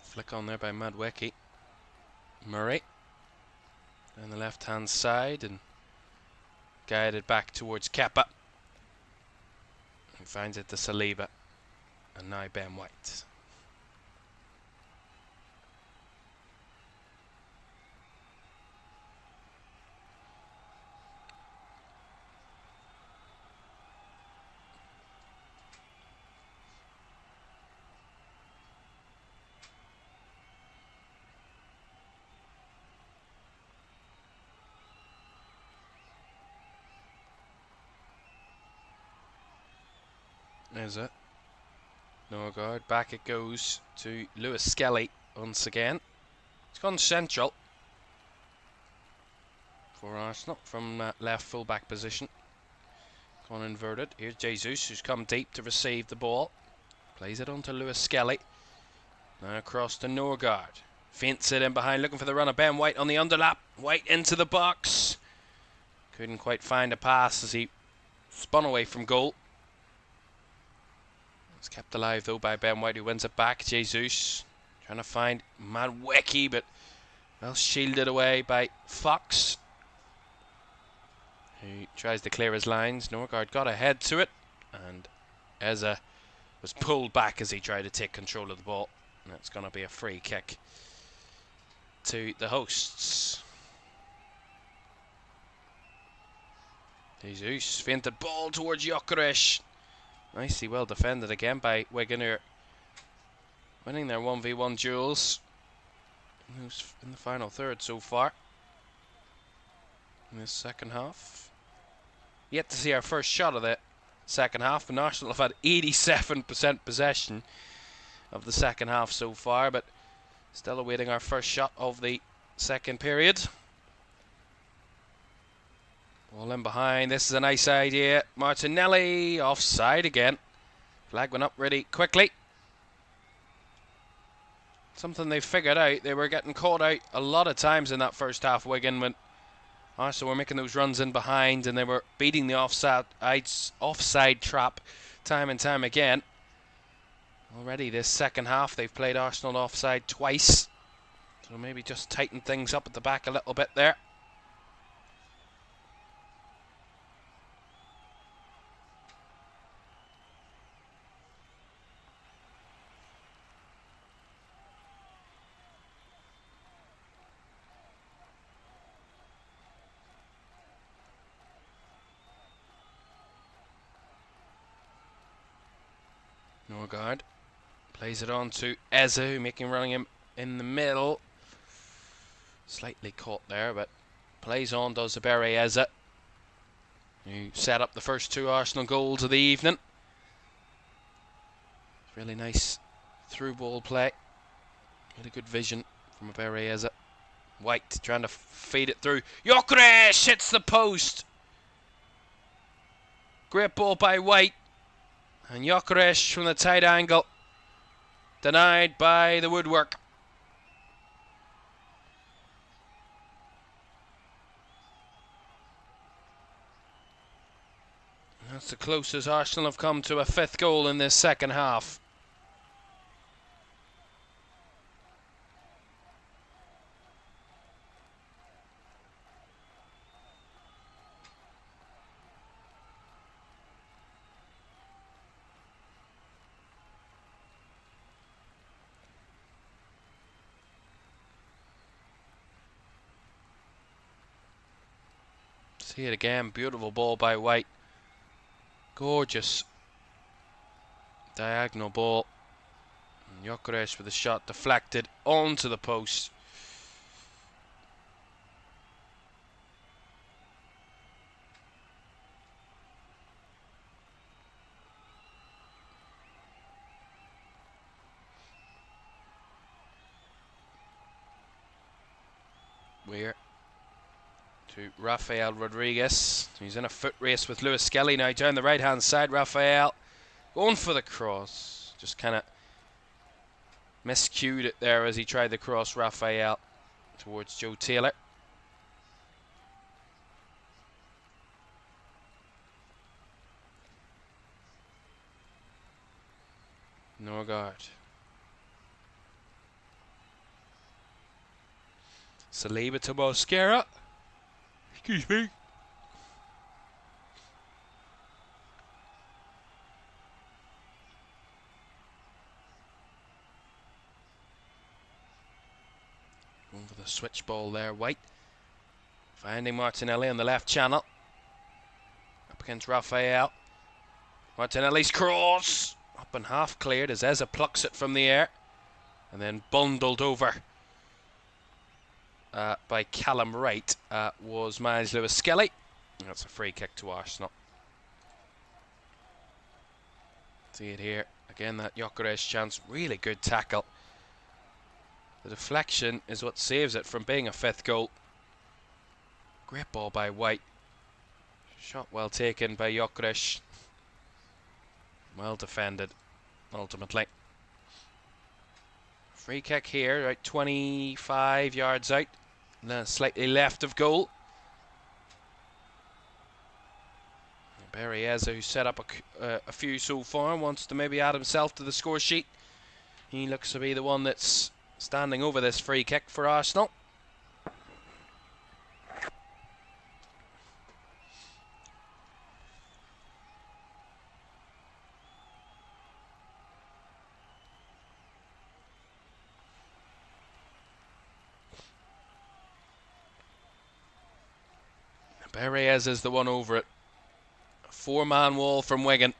Flick on there by Madwecki. Murray on the left hand side and guided back towards Kepa. He finds it to Saliba. And now Ben White. There's it. Norgard. Back it goes to Lewis Skelly once again. It's gone central for Arsenal from left full-back position. Gone inverted. Here's Jesus, who's come deep to receive the ball. Plays it on to Lewis Skelly. Now across to Norgard. Feints it in behind, looking for the run of Ben White on the underlap. White into the box. Couldn't quite find a pass as he spun away from goal. It's kept alive though by Ben White, who wins it back. Jesus trying to find Madwecki, but well shielded away by Fox, who tries to clear his lines. Norgard got ahead to it, and Eza was pulled back as he tried to take control of the ball. And it's going to be a free kick to the hosts. Jesus feinted ball towards Gyökeres. Nicely well defended again by Wigan, who are winning their 1v1 duels in the final third so far in this second half. Yet to see our first shot of the second half, and Arsenal have had 87% possession of the second half so far, but still awaiting our first shot of the second period. Ball in behind. This is a nice idea. Martinelli offside again. Flag went up really quickly. Something they figured out. They were getting caught out a lot of times in that first half, Wigan, when Arsenal were making those runs in behind, and they were beating the offside trap time and time again. Already this second half they've played Arsenal offside twice, so maybe just tighten things up at the back a little bit there. Norgard plays it on to Eza, running him in the middle. Slightly caught there, but plays on, does Zabere Eza, who set up the first two Arsenal goals of the evening. Really nice through ball play. Really good vision from Zabere Eza. White trying to feed it through. Gyökeres hits the post. Great ball by White. And Gyökeres from the tight angle, denied by the woodwork. That's the closest Arsenal have come to a fifth goal in this second half. See it again, beautiful ball by White. Gorgeous diagonal ball. And Gyökeres with a shot deflected onto the post. Weir to Rafael Rodriguez. He's in a foot race with Lewis Skelly now down the right hand side. Rafael going for the cross. Just kind of miscued it there as he tried to cross Rafael towards Joe Taylor. Norgard Saliba to Mosquera. Excuse me. Going for the switch ball there, White. Finding Martinelli on the left channel. Up against Raphael. Martinelli's cross. Up and half cleared as Eza plucks it from the air. And then bundled over by Callum Wright was Miles Lewis-Skelly. That's a free kick to Arsenal. See it here. Again, that Gyökeres chance. Really good tackle. The deflection is what saves it from being a fifth goal. Great ball by White. Shot well taken by Gyökeres. Well defended, ultimately. Free kick here, right 25 yards out. Slightly left of goal. Barry Eza, who set up a few so far, wants to maybe add himself to the score sheet. He looks to be the one that's standing over this free kick for Arsenal. Perez is the one over it. A four-man wall from Wigan.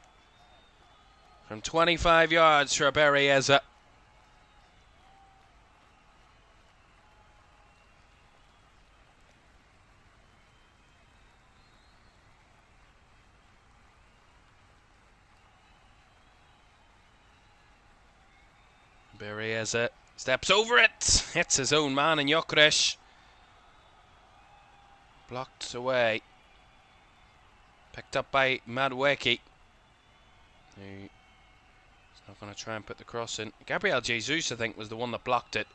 From 25 yards for Berrieza. Berrieza steps over it. Hits his own man in Gyökeres. Blocked away. Picked up by Madueke. He's not going to try and put the cross in. Gabriel Jesus, I think, was the one that blocked it,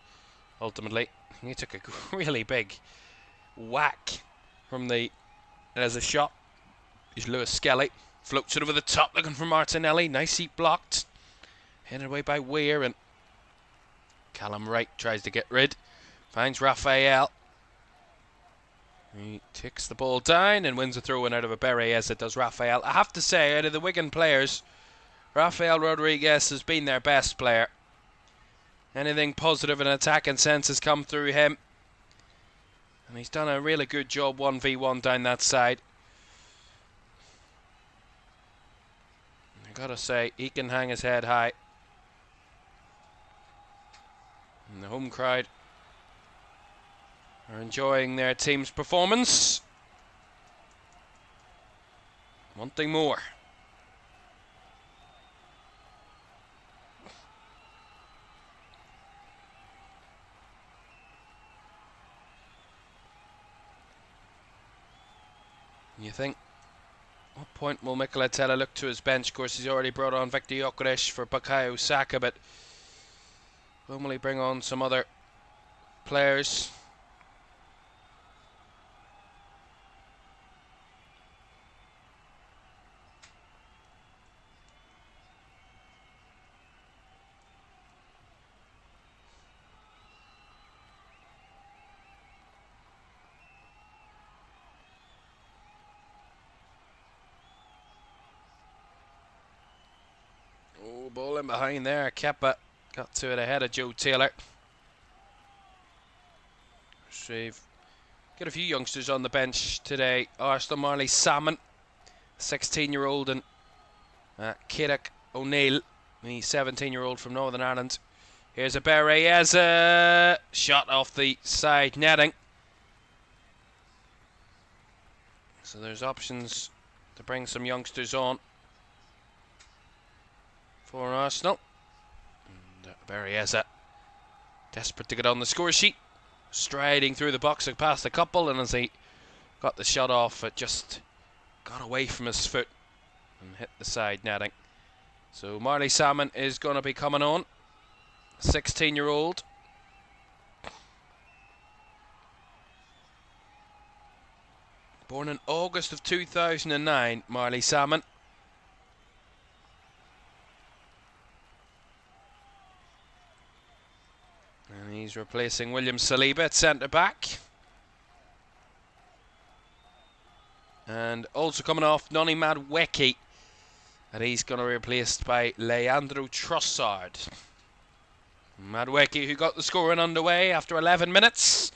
ultimately. He took a really big whack from the... There's a shot. Here's Lewis-Skelly. Floats it over the top, looking for Martinelli. Nicely blocked. Headed away by Weir, and Callum Wright tries to get rid. Finds Raphael. He takes the ball down and wins a throw-in out of a beret, as it does Raphael. I have to say, out of the Wigan players, Rafael Rodriguez has been their best player. Anything positive in attacking sense has come through him. And he's done a really good job 1v1 down that side. I gotta say, he can hang his head high. And the home crowd are enjoying their team's performance. Wanting more. You think, what point will Mikel Arteta look to his bench? Of course, he's already brought on Victor Gyökeres for Bukayo Saka, but when will he bring on some other players? Oh, ball in behind there. Kepa got to it ahead of Joe Taylor. We've got a few youngsters on the bench today. Arsenal, Marley Salmon, 16-year-old, and Ciarán O'Neill, the 17-year-old from Northern Ireland. Here's a Berrieza shot off the side netting. So there's options to bring some youngsters on for Arsenal. And Berrieza, desperate to get on the score sheet, striding through the box past a couple, and as he got the shot off, it just got away from his foot and hit the side netting. So Marley Salmon is going to be coming on, 16-year-old. Born in August of 2009, Marley Salmon. And He's replacing William Saliba at centre-back. And also coming off, Noni Madueke. And he's going to be replaced by Leandro Trossard. Madueke, who got the scoring underway after 11 minutes.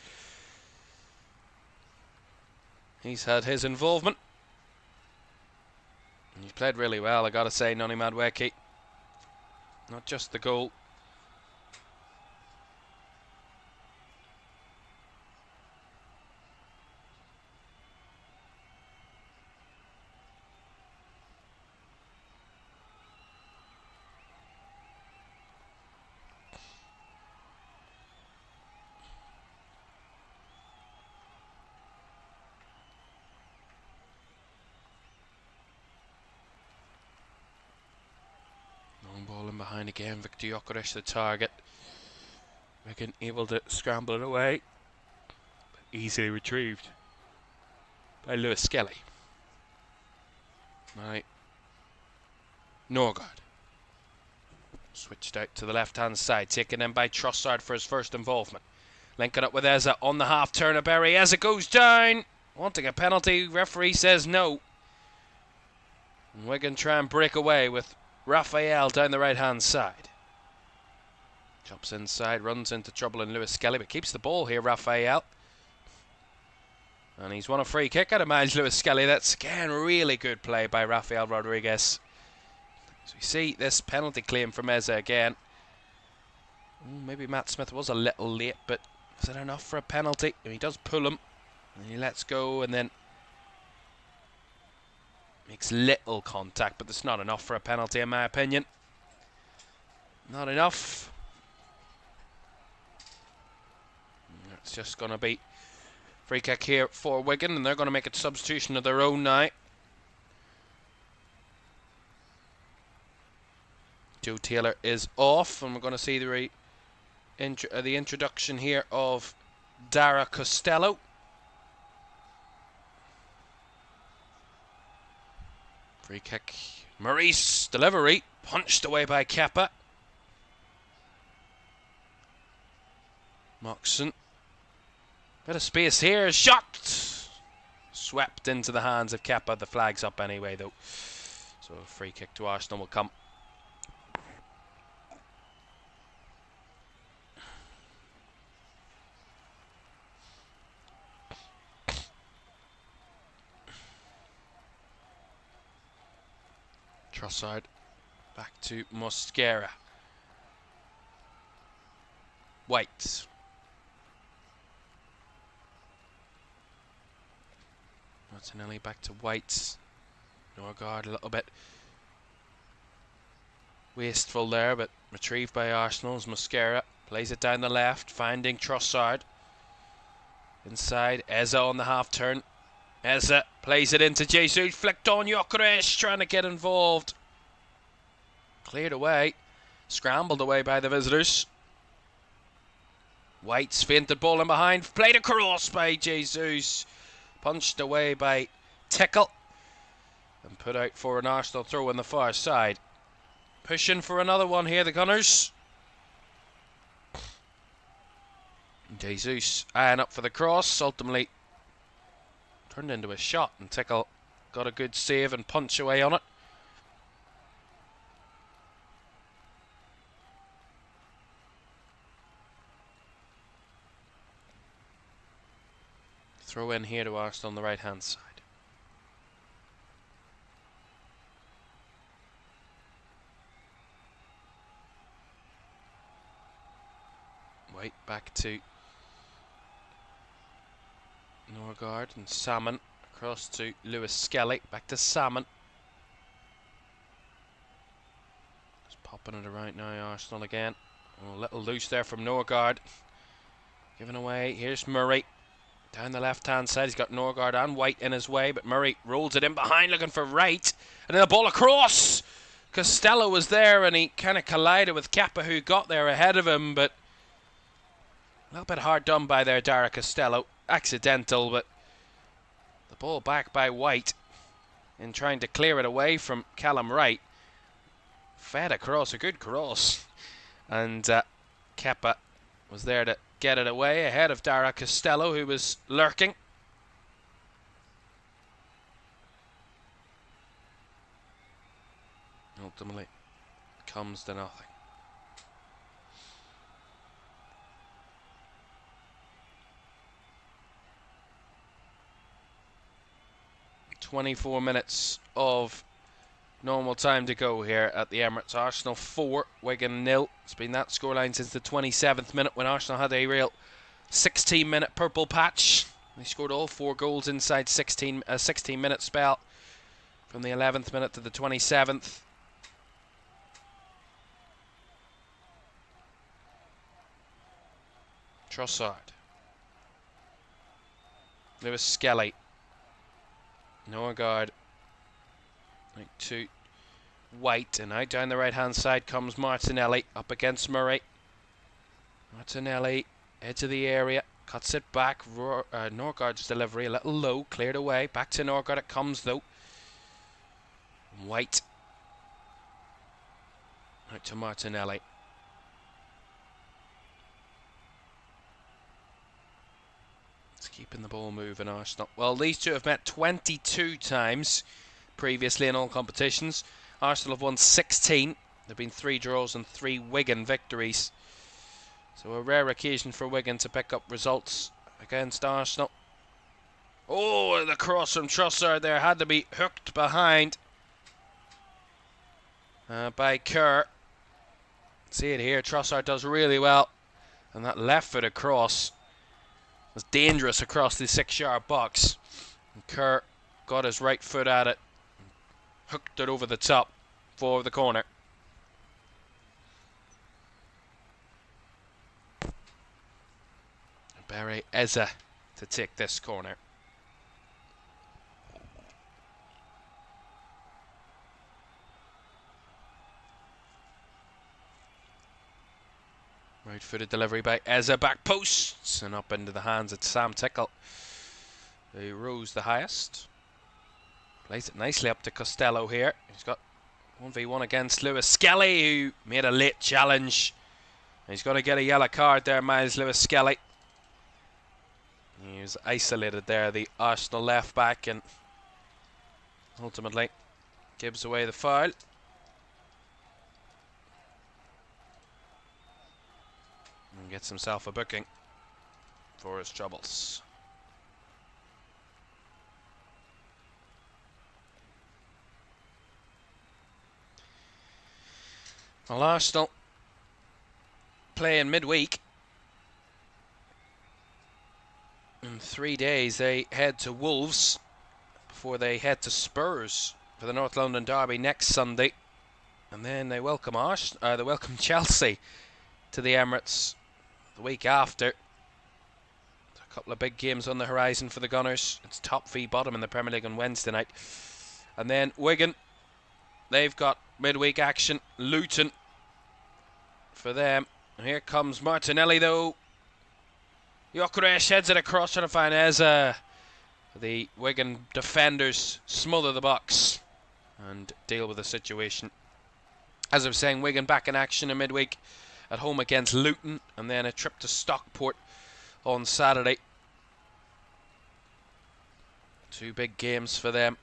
He's had his involvement. He's played really well, I got to say, Noni Madueke. Not just the goal. Ball in behind again, Victor Gyökeres the target. Wigan able to scramble it away, but easily retrieved by Lewis Skelly. Right, Norgard switched out to the left hand side, taken in by Trossard for his first involvement. Linking up with Eza on the half turn of Berry. Eza goes down, wanting a penalty. Referee says no. And Wigan try and break away with Raphael down the right hand side. Chops inside, runs into trouble in Lewis Skelly, but keeps the ball here, Raphael. And he's won a free kick out of manage Lewis Skelly. That's again really good play by Rafael Rodriguez. So we see this penalty claim from Eza again. Ooh, maybe Matt Smith was a little late, but is it enough for a penalty? And he does pull him, and he lets go, and then makes little contact, but that's not enough for a penalty in my opinion. Not enough. It's just going to be free kick here for Wigan, and they're going to make a substitution of their own now. Joe Taylor is off, and we're going to see the introduction here of Dara Costello. Free kick. Maurice, delivery, punched away by Kepa. Moxon. Bit of space here, shot! Swept into the hands of Kepa. The flag's up anyway though. So a free kick to Arsenal will come. Trossard back to Mosquera. White. Martinelli back to White. Norgard a little bit wasteful there, but retrieved by Arsenal as Mosquera plays it down the left, finding Trossard. Inside, Eza on the half turn. Eza plays it into Jesus, flicked on Gyökeres, trying to get involved. Cleared away, scrambled away by the visitors. White's fainted ball in behind, played across by Jesus. Punched away by Tickle. And put out for an Arsenal throw on the far side. Pushing for another one here, the Gunners. Jesus eyeing up for the cross, ultimately turned into a shot, and Tickle got a good save and punch away on it. Throw in here to Arsenal on the right hand side. White back to Norgard and Salmon across to Lewis Skelly, back to Salmon. Just popping it around now, Arsenal again. Oh, a little loose there from Norgard. Giving away, here's Murray. Down the left hand side, he's got Norgard and White in his way, but Murray rolls it in behind looking for Wright. And then the ball across. Costello was there and he kind of collided with Kepa, who got there ahead of him, but a little bit hard done by there, Dara Costello. Accidental, but the ball back by White in trying to clear it away from Callum Wright. Fed across, a good cross. And Kepa was there to get it away ahead of Dara Costello, who was lurking. Ultimately, comes to nothing. "24 minutes of normal time to go here at the Emirates. Arsenal 4, Wigan 0. It's been that scoreline since the 27th minute, when Arsenal had a real 16-minute purple patch. They scored all 4 goals inside a 16-minute spell from the 11th minute to the 27th. Trossard, Lewis Skelly, Norgard, to White, and out down the right hand side comes Martinelli up against Murray. Martinelli, edge of the area, cuts it back. Norgard's delivery a little low, cleared away. Back to Norgard it comes though. White, out to Martinelli. It's keeping the ball moving, Arsenal. Well, these two have met 22 times previously in all competitions. Arsenal have won 16. There have been 3 draws and 3 Wigan victories. So a rare occasion for Wigan to pick up results against Arsenal. Oh, the cross from Trossard there had to be hooked behind by Kerr. See it here, Trossard does really well. And that left-footed cross was dangerous across the 6-yard box. And Kerr got his right foot at it, hooked it over the top for the corner. Barry Eza to take this corner. Right-footed delivery by Eza, back posts and up into the hands of Sam Tickle, who rose the highest. Plays it nicely up to Costello here. He's got 1v1 against Lewis Skelly, who made a late challenge. He's going to get a yellow card there, Miles Lewis Skelly. He was isolated there, the Arsenal left back, and ultimately gives away the foul. And gets himself a booking for his troubles. Well, Arsenal playing midweek. In 3 days they head to Wolves before they head to Spurs for the North London derby next Sunday, and then they welcome Chelsea to the Emirates the week after. There's a couple of big games on the horizon for the Gunners. It's top v bottom in the Premier League on Wednesday night, and then Wigan, they've got midweek action. Luton for them. And here comes Martinelli though. Gyökeres heads it across to the Eza. The Wigan defenders smother the box and deal with the situation. As I was saying, Wigan back in action in midweek at home against Luton, and then a trip to Stockport on Saturday. 2 big games for them.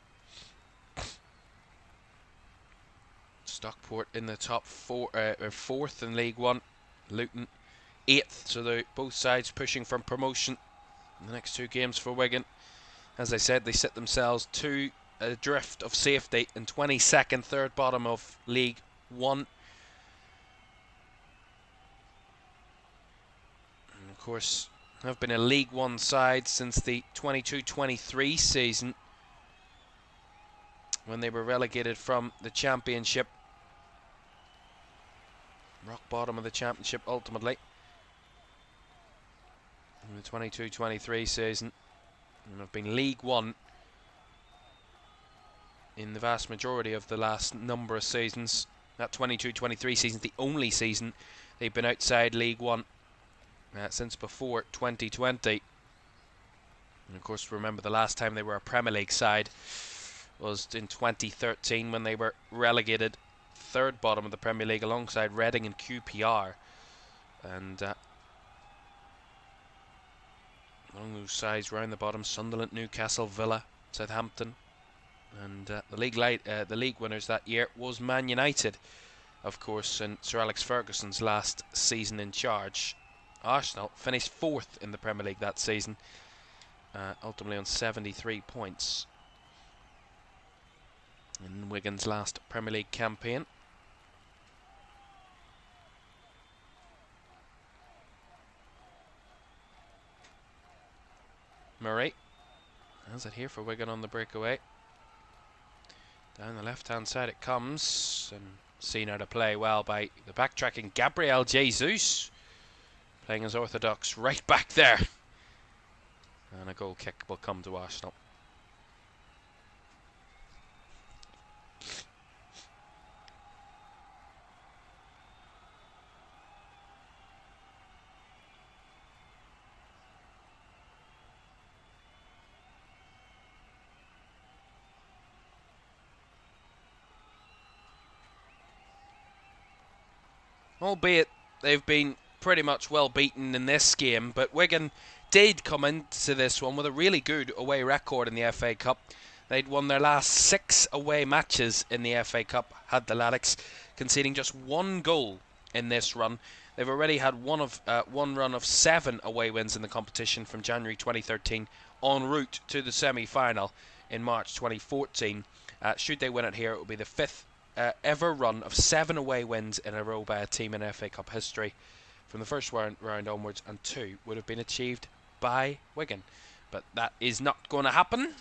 Stockport in the top 4th in League One. Luton 8th, so they're both sides pushing for promotion in the next 2 games for Wigan. As I said, they set themselves to a drift of safety in 22nd, 3rd bottom of League One. And of course, have been a League One side since the 22-23 season, when they were relegated from the Championship. Rock bottom of the Championship ultimately in the 22-23 season, and have been League One in the vast majority of the last number of seasons. That 22-23 season is the only season they've been outside League One since before 2020. And of course, remember the last time they were a Premier League side was in 2013, when they were relegated 3rd bottom of the Premier League alongside Reading and QPR. And One of those sides round the bottom: Sunderland, Newcastle, Villa, Southampton, and the league winners that year was Man United, of course, in Sir Alex Ferguson's last season in charge. Arsenal finished 4th in the Premier League that season, ultimately on 73 points in Wigan's last Premier League campaign. Murray has it here for Wigan on the breakaway. Down the left-hand side it comes, and seen how to play well by the backtracking Gabriel Jesus, playing as orthodox right back there. And a goal kick will come to Arsenal. Albeit they've been pretty much well beaten in this game, but Wigan did come into this one with a really good away record in the FA Cup. They'd won their last 6 away matches in the FA Cup, had the Laddics, conceding just 1 goal in this run. They've already had one run of 7 away wins in the competition from January 2013 en route to the semi-final in March 2014. Should they win it here, it will be the 5th ever run of 7 away wins in a row by a team in FA Cup history from the first round onwards, and 2 would have been achieved by Wigan. But that is not going to happen.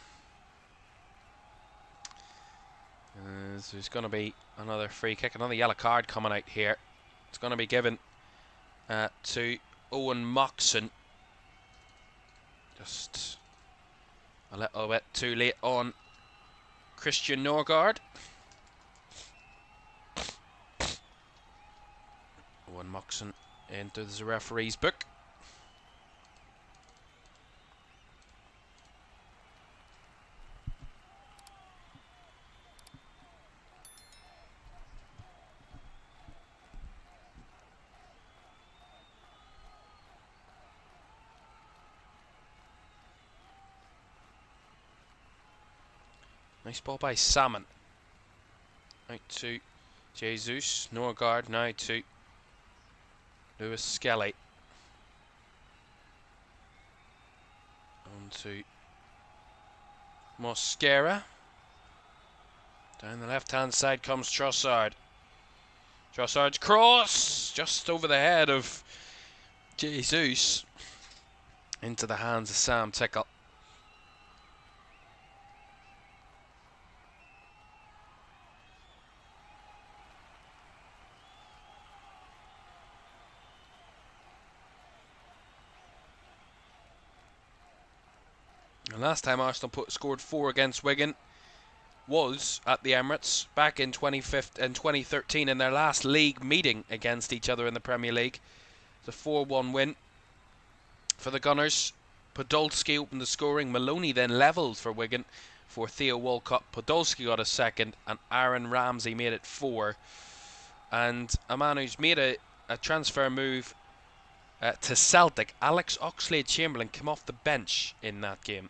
So there's going to be another free kick, another yellow card coming out here. It's going to be given to Owen Moxon. Just a little bit too late on Christian Norgard. Owen Moxon enters the referee's book. Nice ball by Salmon. Out to Jesus. Norgard now to Lewis Skelly. On to Mosquera. Down the left-hand side comes Trossard. Trossard's cross just over the head of Jesus into the hands of Sam Tickle. And last time Arsenal scored 4 against Wigan was at the Emirates back in 2013 in their last league meeting against each other in the Premier League. It's a 4-1 win for the Gunners. Podolski opened the scoring. Maloney then levelled for Wigan for Theo Walcott. Podolski got a second, and Aaron Ramsey made it 4. And a man who's made a transfer move to Celtic, Alex Oxlade-Chamberlain, came off the bench in that game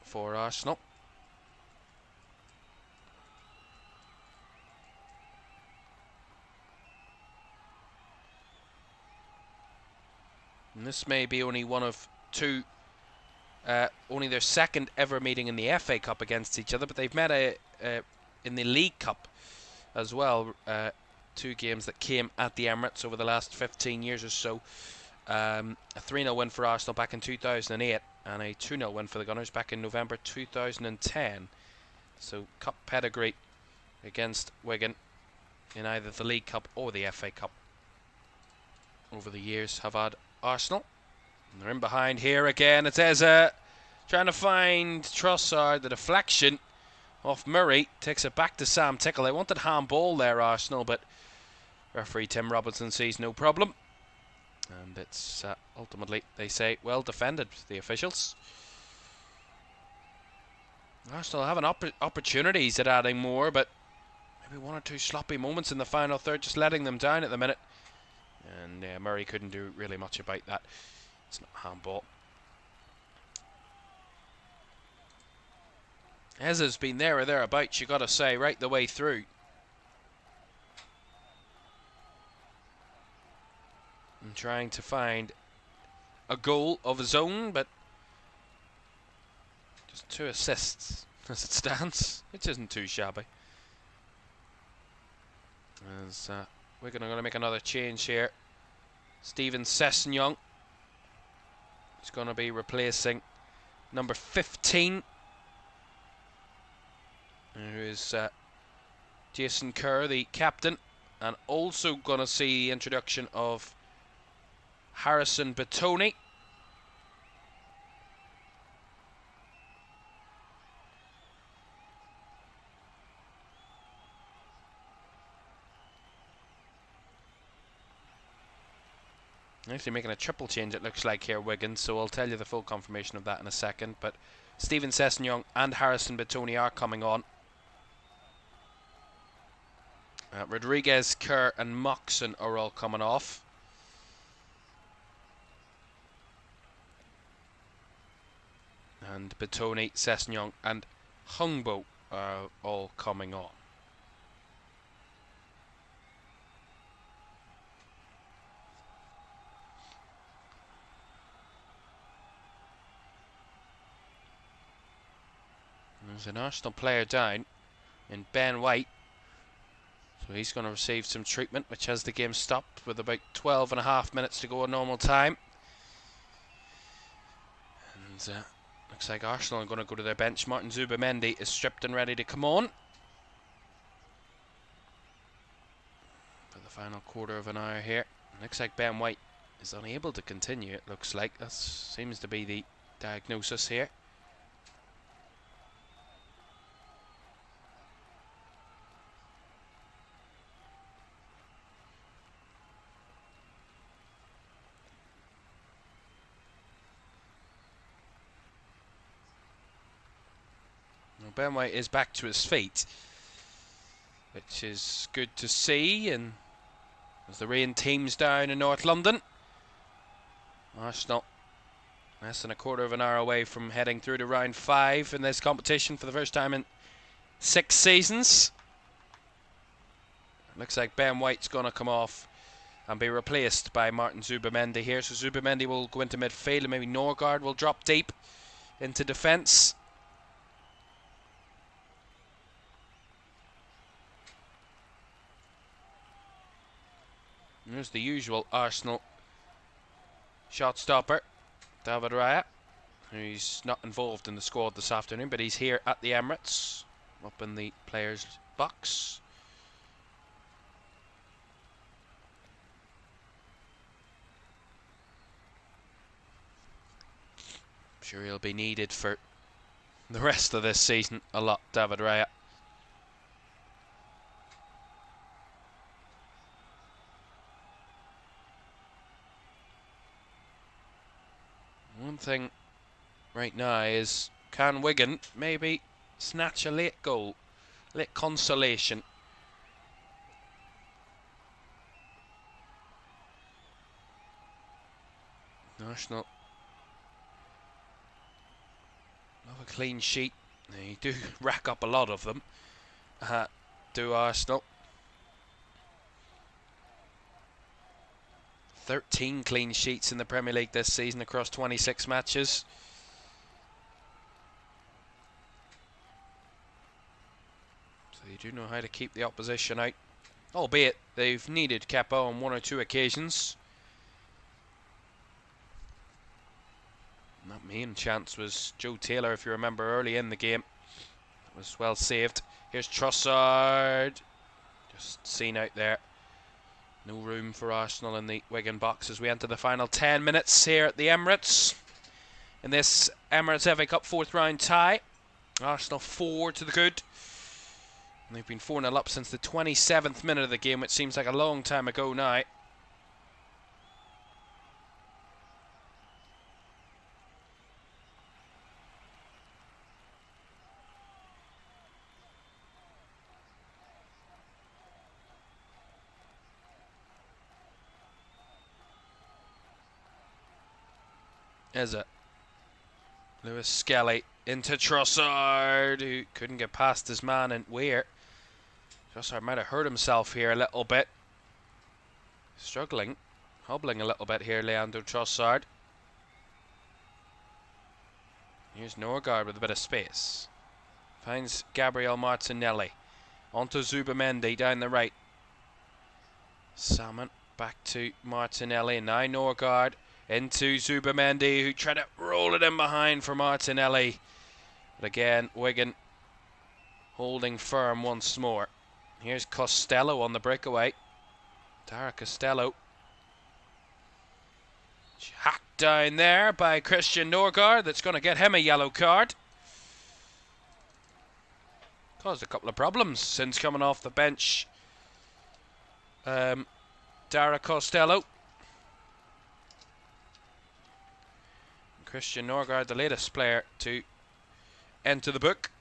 for Arsenal. And this may be only one of 2, only their second ever meeting in the FA Cup against each other, but they've met in the League Cup as well. 2 games that came at the Emirates over the last 15 years or so. A 3-0 win for Arsenal back in 2008, and a 2-0 win for the Gunners back in November 2010. So cup pedigree against Wigan in either the League Cup or the FA Cup over the years have had Arsenal. And they're in behind here again. It's Eze trying to find Trossard. The deflection off Murray takes it back to Sam Tickle. They wanted handball there, Arsenal, but referee Tim Robinson sees no problem. And it's ultimately, they say, well defended, the officials. Arsenal having opportunities at adding more, but maybe 1 or 2 sloppy moments in the final third, just letting them down at the minute. And Murray couldn't do really much about that. It's not a handball. Ezza's been there or thereabouts, you got to say, right the way through. And trying to find a goal of his own, but just 2 assists as it stands, which isn't too shabby. As Wigan are going to make another change here. Stephen Sessegnon is going to be replacing number 15, who is Jason Kerr, the captain, and also going to see the introduction of Harrison Batoni. Actually making a triple change, it looks like, here, Wigan, so I'll tell you the full confirmation of that in a second. But Stephen Sessegnon and Harrison Batoni are coming on. Rodriguez, Kerr and Moxon are all coming off. And Batoni, Sessegnon and Hungbo are all coming on. There's an Arsenal player down in Ben White. So he's going to receive some treatment, which has the game stopped with about 12.5 minutes to go at normal time. And looks like Arsenal are going to go to their bench. Martin Zubamendi is stripped and ready to come on for the final quarter of an hour here. Looks like Ben White is unable to continue, it looks like. That seems to be the diagnosis here. Ben White is back to his feet, which is good to see. And as the rain teams down in North London, Arsenal less than a quarter of an hour away from heading through to round 5 in this competition for the first time in 6 seasons. Looks like Ben White's going to come off and be replaced by Martin Zubamendi here. So Zubamendi will go into midfield, and maybe Norgard will drop deep into defence. There's the usual Arsenal shot stopper, David Raya, who's not involved in the squad this afternoon, but he's here at the Emirates, up in the players' box. I'm sure he'll be needed for the rest of this season a lot, David Raya. One thing right now is, can Wigan maybe snatch a late goal, late consolation? Arsenal love a clean sheet. They do rack up a lot of them, do Arsenal. 13 clean sheets in the Premier League this season across 26 matches. So they do know how to keep the opposition out, albeit they've needed Kepa on 1 or 2 occasions. And that main chance was Joe Taylor, if you remember, early in the game. It was well saved. Here's Trossard, just seen out there. No room for Arsenal in the Wigan box as we enter the final 10 minutes here at the Emirates. In this Emirates FA Cup 4th round tie, Arsenal 4 to the good. And they've been 4-0 up since the 27th minute of the game, which seems like a long time ago now. is it? Lewis Skelly into Trossard, who couldn't get past his man and Weir. Trossard might have hurt himself here a little bit. Struggling, hobbling a little bit here, Leandro Trossard. Here's Norgard with a bit of space. Finds Gabriel Martinelli. Onto Zubamendi down the right. Salmon back to Martinelli. Now Norgard into Zubamendi, who tried to roll it in behind for Martinelli. But again, Wigan holding firm once more. Here's Costello on the breakaway. Dara Costello. Hacked down there by Christian Norgard. That's going to get him a yellow card. Caused a couple of problems since coming off the bench. Dara Costello. Christian Norgard, the latest player to enter the book.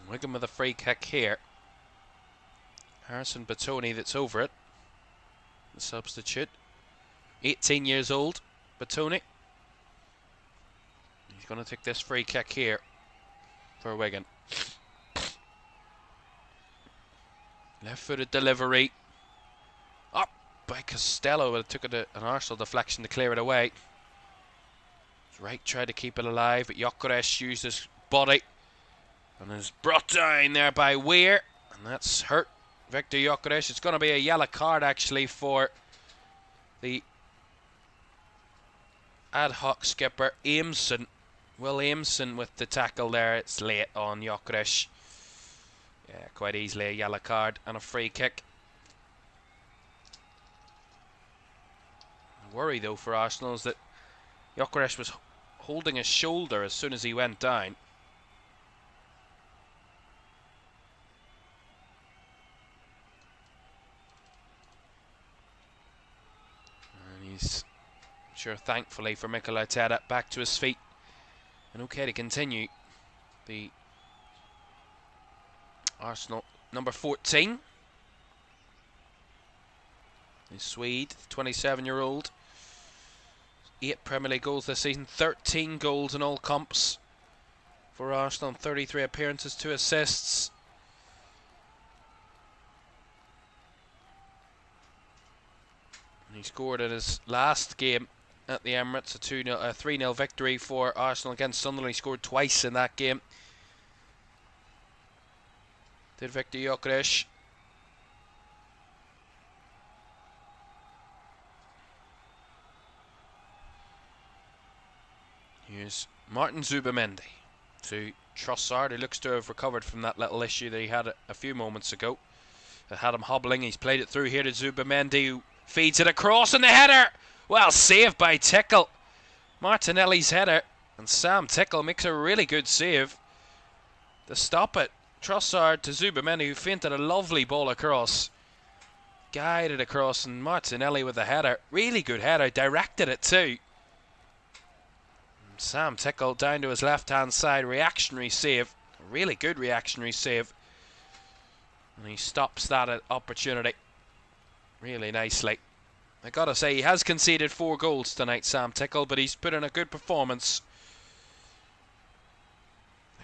Wigan with a free kick here. Harrison Batoni that's over it. The substitute. 18 years old, Batoni. He's going to take this free kick here for Wigan. Left-footed delivery. Up by Costello, but it took an Arsenal deflection to clear it away. Wright tried to keep it alive, but Gyökeres used his body and is brought down there by Weir, and that's hurt Victor Gyökeres. It's going to be a yellow card actually for the ad hoc skipper Aimson. Will Aimson with the tackle there. It's late on Gyökeres. Yeah, quite easily a yellow card and a free kick. The worry though for Arsenal is that Gyökeres was holding his shoulder as soon as he went down. And he's, sure, thankfully for Mikel Arteta, back to his feet and okay to continue. The Arsenal number 14, the Swede, 27-year-old. 8 Premier League goals this season, 13 goals in all comps for Arsenal, 33 appearances, 2 assists. And he scored in his last game at the Emirates, a 3-0 victory for Arsenal against Sunderland. He scored twice in that game. Did Victor Gyökeres. Here's Martin Zubamendi to Trossard, who looks to have recovered from that little issue that he had a few moments ago. That had him hobbling. He's played it through here to Zubamendi, who feeds it across, and the header! Well saved by Tickle. Martinelli's header, and Sam Tickle makes a really good save to stop it. Trossard to Zubamendi, who feinted a lovely ball across. Guided across, and Martinelli with the header. Really good header, directed it too. Sam Tickle down to his left-hand side, reactionary save. A really good reactionary save. And he stops that opportunity really nicely. I gotta say, he has conceded 4 goals tonight, Sam Tickle, but he's put in a good performance.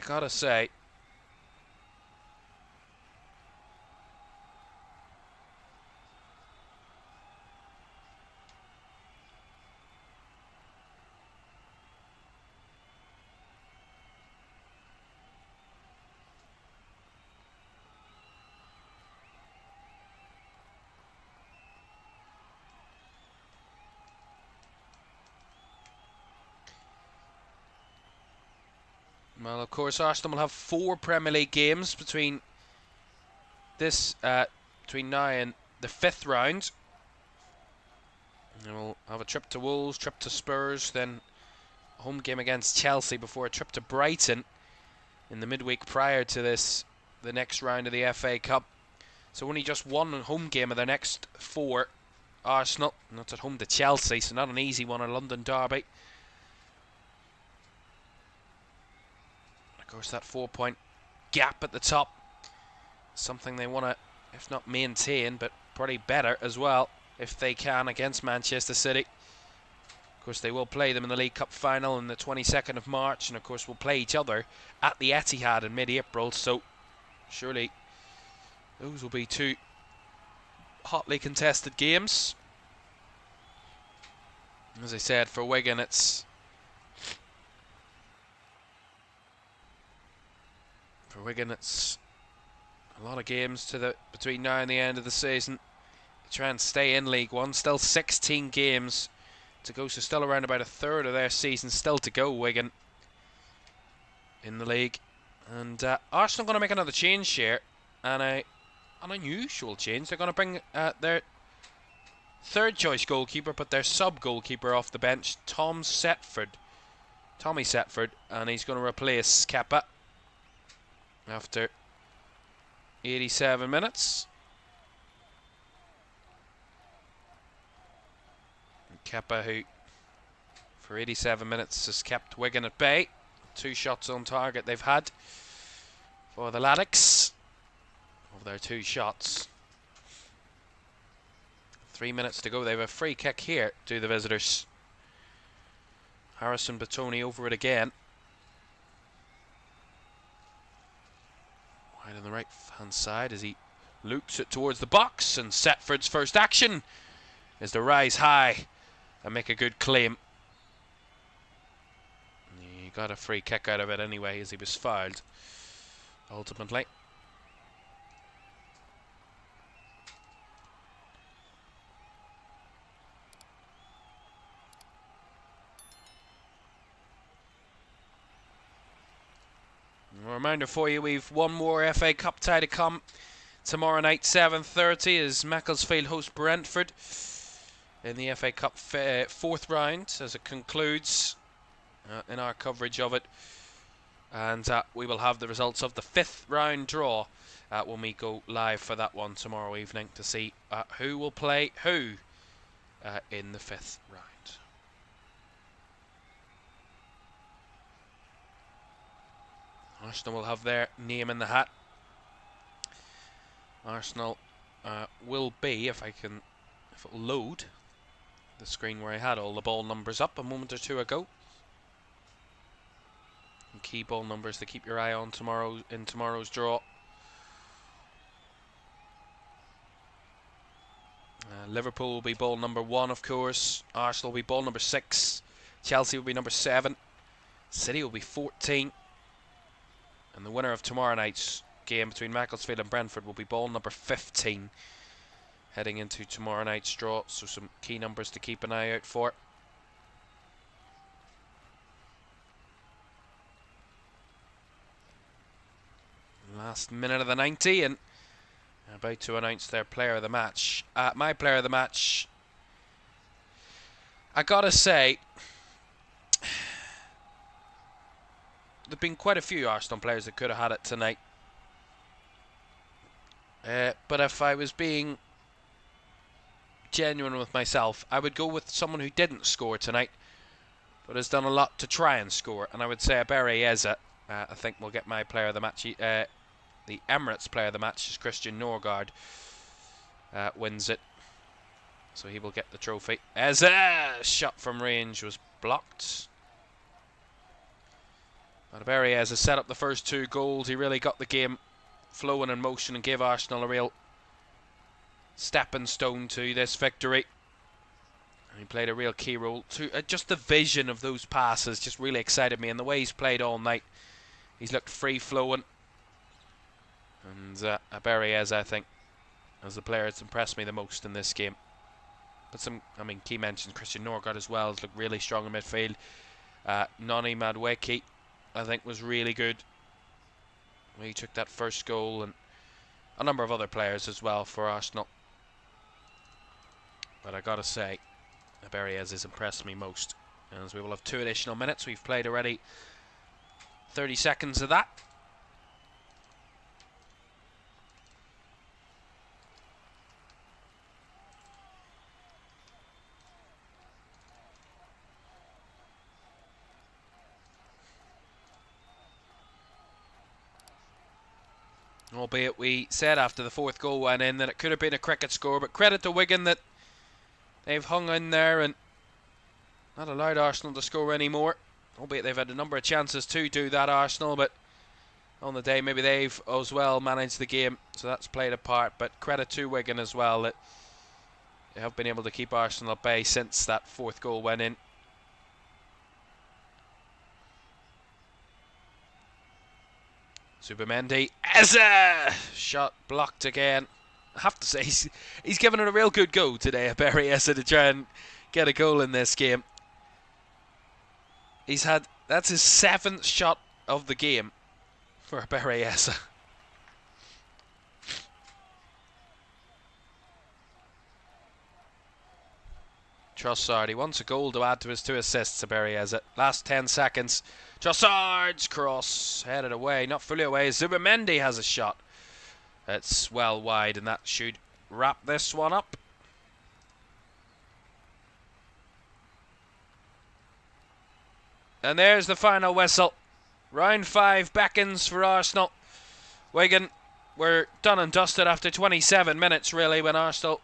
I gotta say. Well, of course, Arsenal will have 4 Premier League games between this, between now and the 5th round. And we'll have a trip to Wolves, trip to Spurs, then a home game against Chelsea before a trip to Brighton in the midweek prior to this, the next round of the FA Cup. So only just 1 home game of the next 4. Arsenal, and that's at home to Chelsea, so not an easy one, a London derby. course, that 4-point gap at the top, something they want to, if not maintain, but probably better as well, if they can, against Manchester City. Of course, they will play them in the League Cup final on the 22nd of March, and of course, we'll play each other at the Etihad in mid-April, so surely those will be two hotly contested games. As I said, for Wigan, it's a lot of games between now and the end of the season. Try and stay in League One. Still 16 games to go, so still around about a third of their season still to go, Wigan, in the league. And Arsenal going to make another change here, and an unusual change. They're going to bring their third choice goalkeeper, but their sub goalkeeper off the bench, Tommy Setford, and he's going to replace Kepa after 87 minutes. And Kepa, who for 87 minutes has kept Wigan at bay. 2 shots on target they've had for the Laddocks. Of their 2 shots, 3 minutes to go. They have a free kick here to the visitors. Harrison Batoni over it again. Wide on the right hand side as he loops it towards the box, and Setford's first action is to rise high and make a good claim. He got a free kick out of it anyway, as he was fouled ultimately. A reminder for you, we've one more FA Cup tie to come tomorrow night, 7:30, as Macclesfield host Brentford in the FA Cup 4th round as it concludes in our coverage of it. And we will have the results of the 5th round draw when we go live for that one tomorrow evening to see who will play who in the 5th round. Arsenal will have their name in the hat. Arsenal will be, if it'll load the screen where I had all the ball numbers up a moment or two ago. And key ball numbers to keep your eye on in tomorrow's draw. Liverpool will be ball number 1, of course. Arsenal will be ball number 6. Chelsea will be number 7. City will be 14. And the winner of tomorrow night's game between Macclesfield and Brentford will be ball number 15 heading into tomorrow night's draw. So some key numbers to keep an eye out for. Last minute of the 90, and about to announce their player of the match. My player of the match, I gotta say, there've been quite a few Arsenal players that could have had it tonight. But if I was being genuine with myself, I would go with someone who didn't score tonight, but has done a lot to try and score. And I would say Abere Eze, I think, will get my player of the match. The Emirates player of the match is Christian Norgard. Wins it, so he will get the trophy. Eze, shot from range was blocked. But Abere Eze set up the first 2 goals. He really got the game flowing in motion and gave Arsenal a real stepping stone to this victory. And he played a real key role to just the vision of those passes just really excited me, and the way he's played all night. He's looked free flowing, and Abere Eze, I think, as the player that's impressed me the most in this game. But key mentions, Christian Norgard as well has looked really strong in midfield. Noni Madueke, I think, was really good. He took that first goal, and a number of other players as well for Arsenal. But I gotta say, Abere Eze has impressed me most. As we will have 2 additional minutes. We've played already 30 seconds of that. Albeit we said after the fourth goal went in that it could have been a cricket score, but credit to Wigan that they've hung in there and not allowed Arsenal to score anymore. Albeit they've had a number of chances to do that, Arsenal, but on the day maybe they've as well managed the game, so that's played a part. But credit to Wigan as well that they have been able to keep Arsenal at bay since that fourth goal went in. Zubimendi, Eza! Shot blocked again. I have to say, he's given it a real good go today, Barry Eza, to try and get a goal in this game. That's his 7th shot of the game for Barry Eza. Trossard, he wants a goal to add to his 2 assists to Barry Eza. Last 10 seconds. Trossard's cross, headed away, not fully away. Zubimendi has a shot. It's well wide, and that should wrap this one up. And there's the final whistle. Round 5 beckons for Arsenal. Wigan were done and dusted after 27 minutes, really, when Arsenal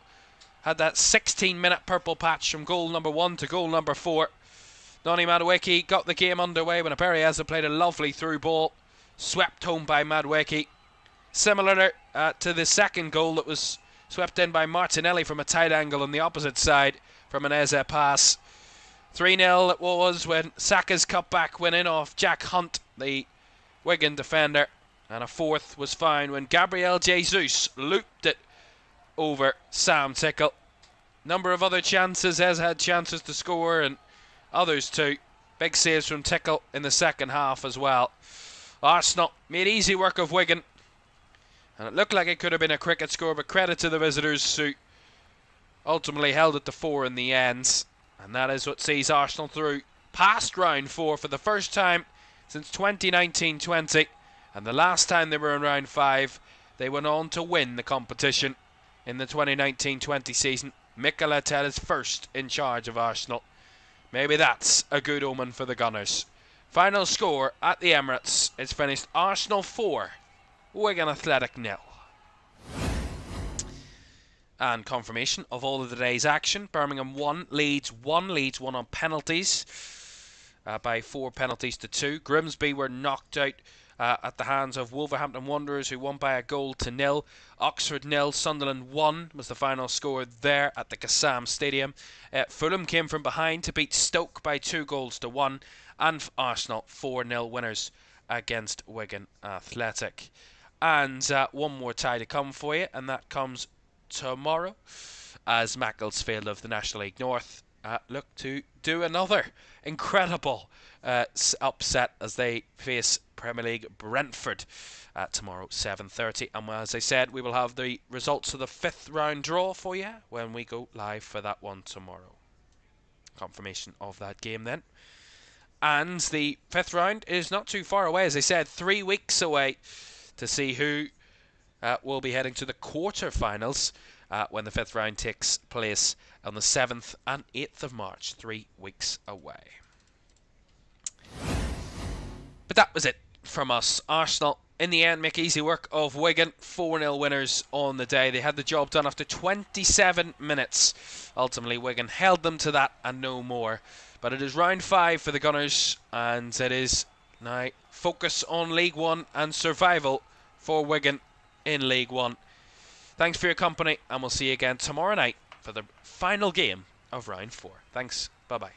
had that 16-minute purple patch from goal number 1 to goal number 4. Donny Madueke got the game underway when Barry Eza played a lovely through ball, swept home by Madueke. Similar to the second goal that was swept in by Martinelli from a tight angle on the opposite side from an Eza pass. 3-0 it was when Saka's cutback went in off Jack Hunt, the Wigan defender. And a 4th was found when Gabriel Jesus looped it over Sam Tickle. Number of other chances, Eza had chances to score and others too. Big saves from Tickle in the second half as well. Arsenal made easy work of Wigan. And it looked like it could have been a cricket score, but credit to the visitors who ultimately held it to 4 in the end. And that is what sees Arsenal through past round 4 for the first time since 2019-20. And the last time they were in round 5, they went on to win the competition in the 2019-20 season. Mikel Arteta's first in charge of Arsenal. Maybe that's a good omen for the Gunners. Final score at the Emirates is finished Arsenal 4, Wigan Athletic 0. And confirmation of all of the day's action. Birmingham 1, Leeds 1. Leeds 1 on penalties by 4 penalties to 2. Grimsby were knocked out at the hands of Wolverhampton Wanderers, who won by a goal to 0. Oxford 0, Sunderland 1 was the final score there at the Caoimhan Stadium. Fulham came from behind to beat Stoke by 2 goals to 1. And Arsenal 4-0 winners against Wigan Athletic. And one more tie to come for you, and that comes tomorrow as Macclesfield of the National League North look to do another incredible upset as they face Premier League Brentford tomorrow 7:30. And as I said, we will have the results of the 5th round draw for you when we go live for that one tomorrow. Confirmation of that game then. And the 5th round is not too far away, as I said, 3 weeks away to see who will be heading to the quarter-finals when the 5th round takes place on the 7th and 8th of March, 3 weeks away. But that was it from us. Arsenal, in the end, make easy work of Wigan. 4-0 winners on the day. They had the job done after 27 minutes. Ultimately, Wigan held them to that and no more. But it is round 5 for the Gunners, and it is now focus on League One and survival for Wigan in League One. Thanks for your company, and we'll see you again tomorrow night for the final game of round 4. Thanks. Bye-bye.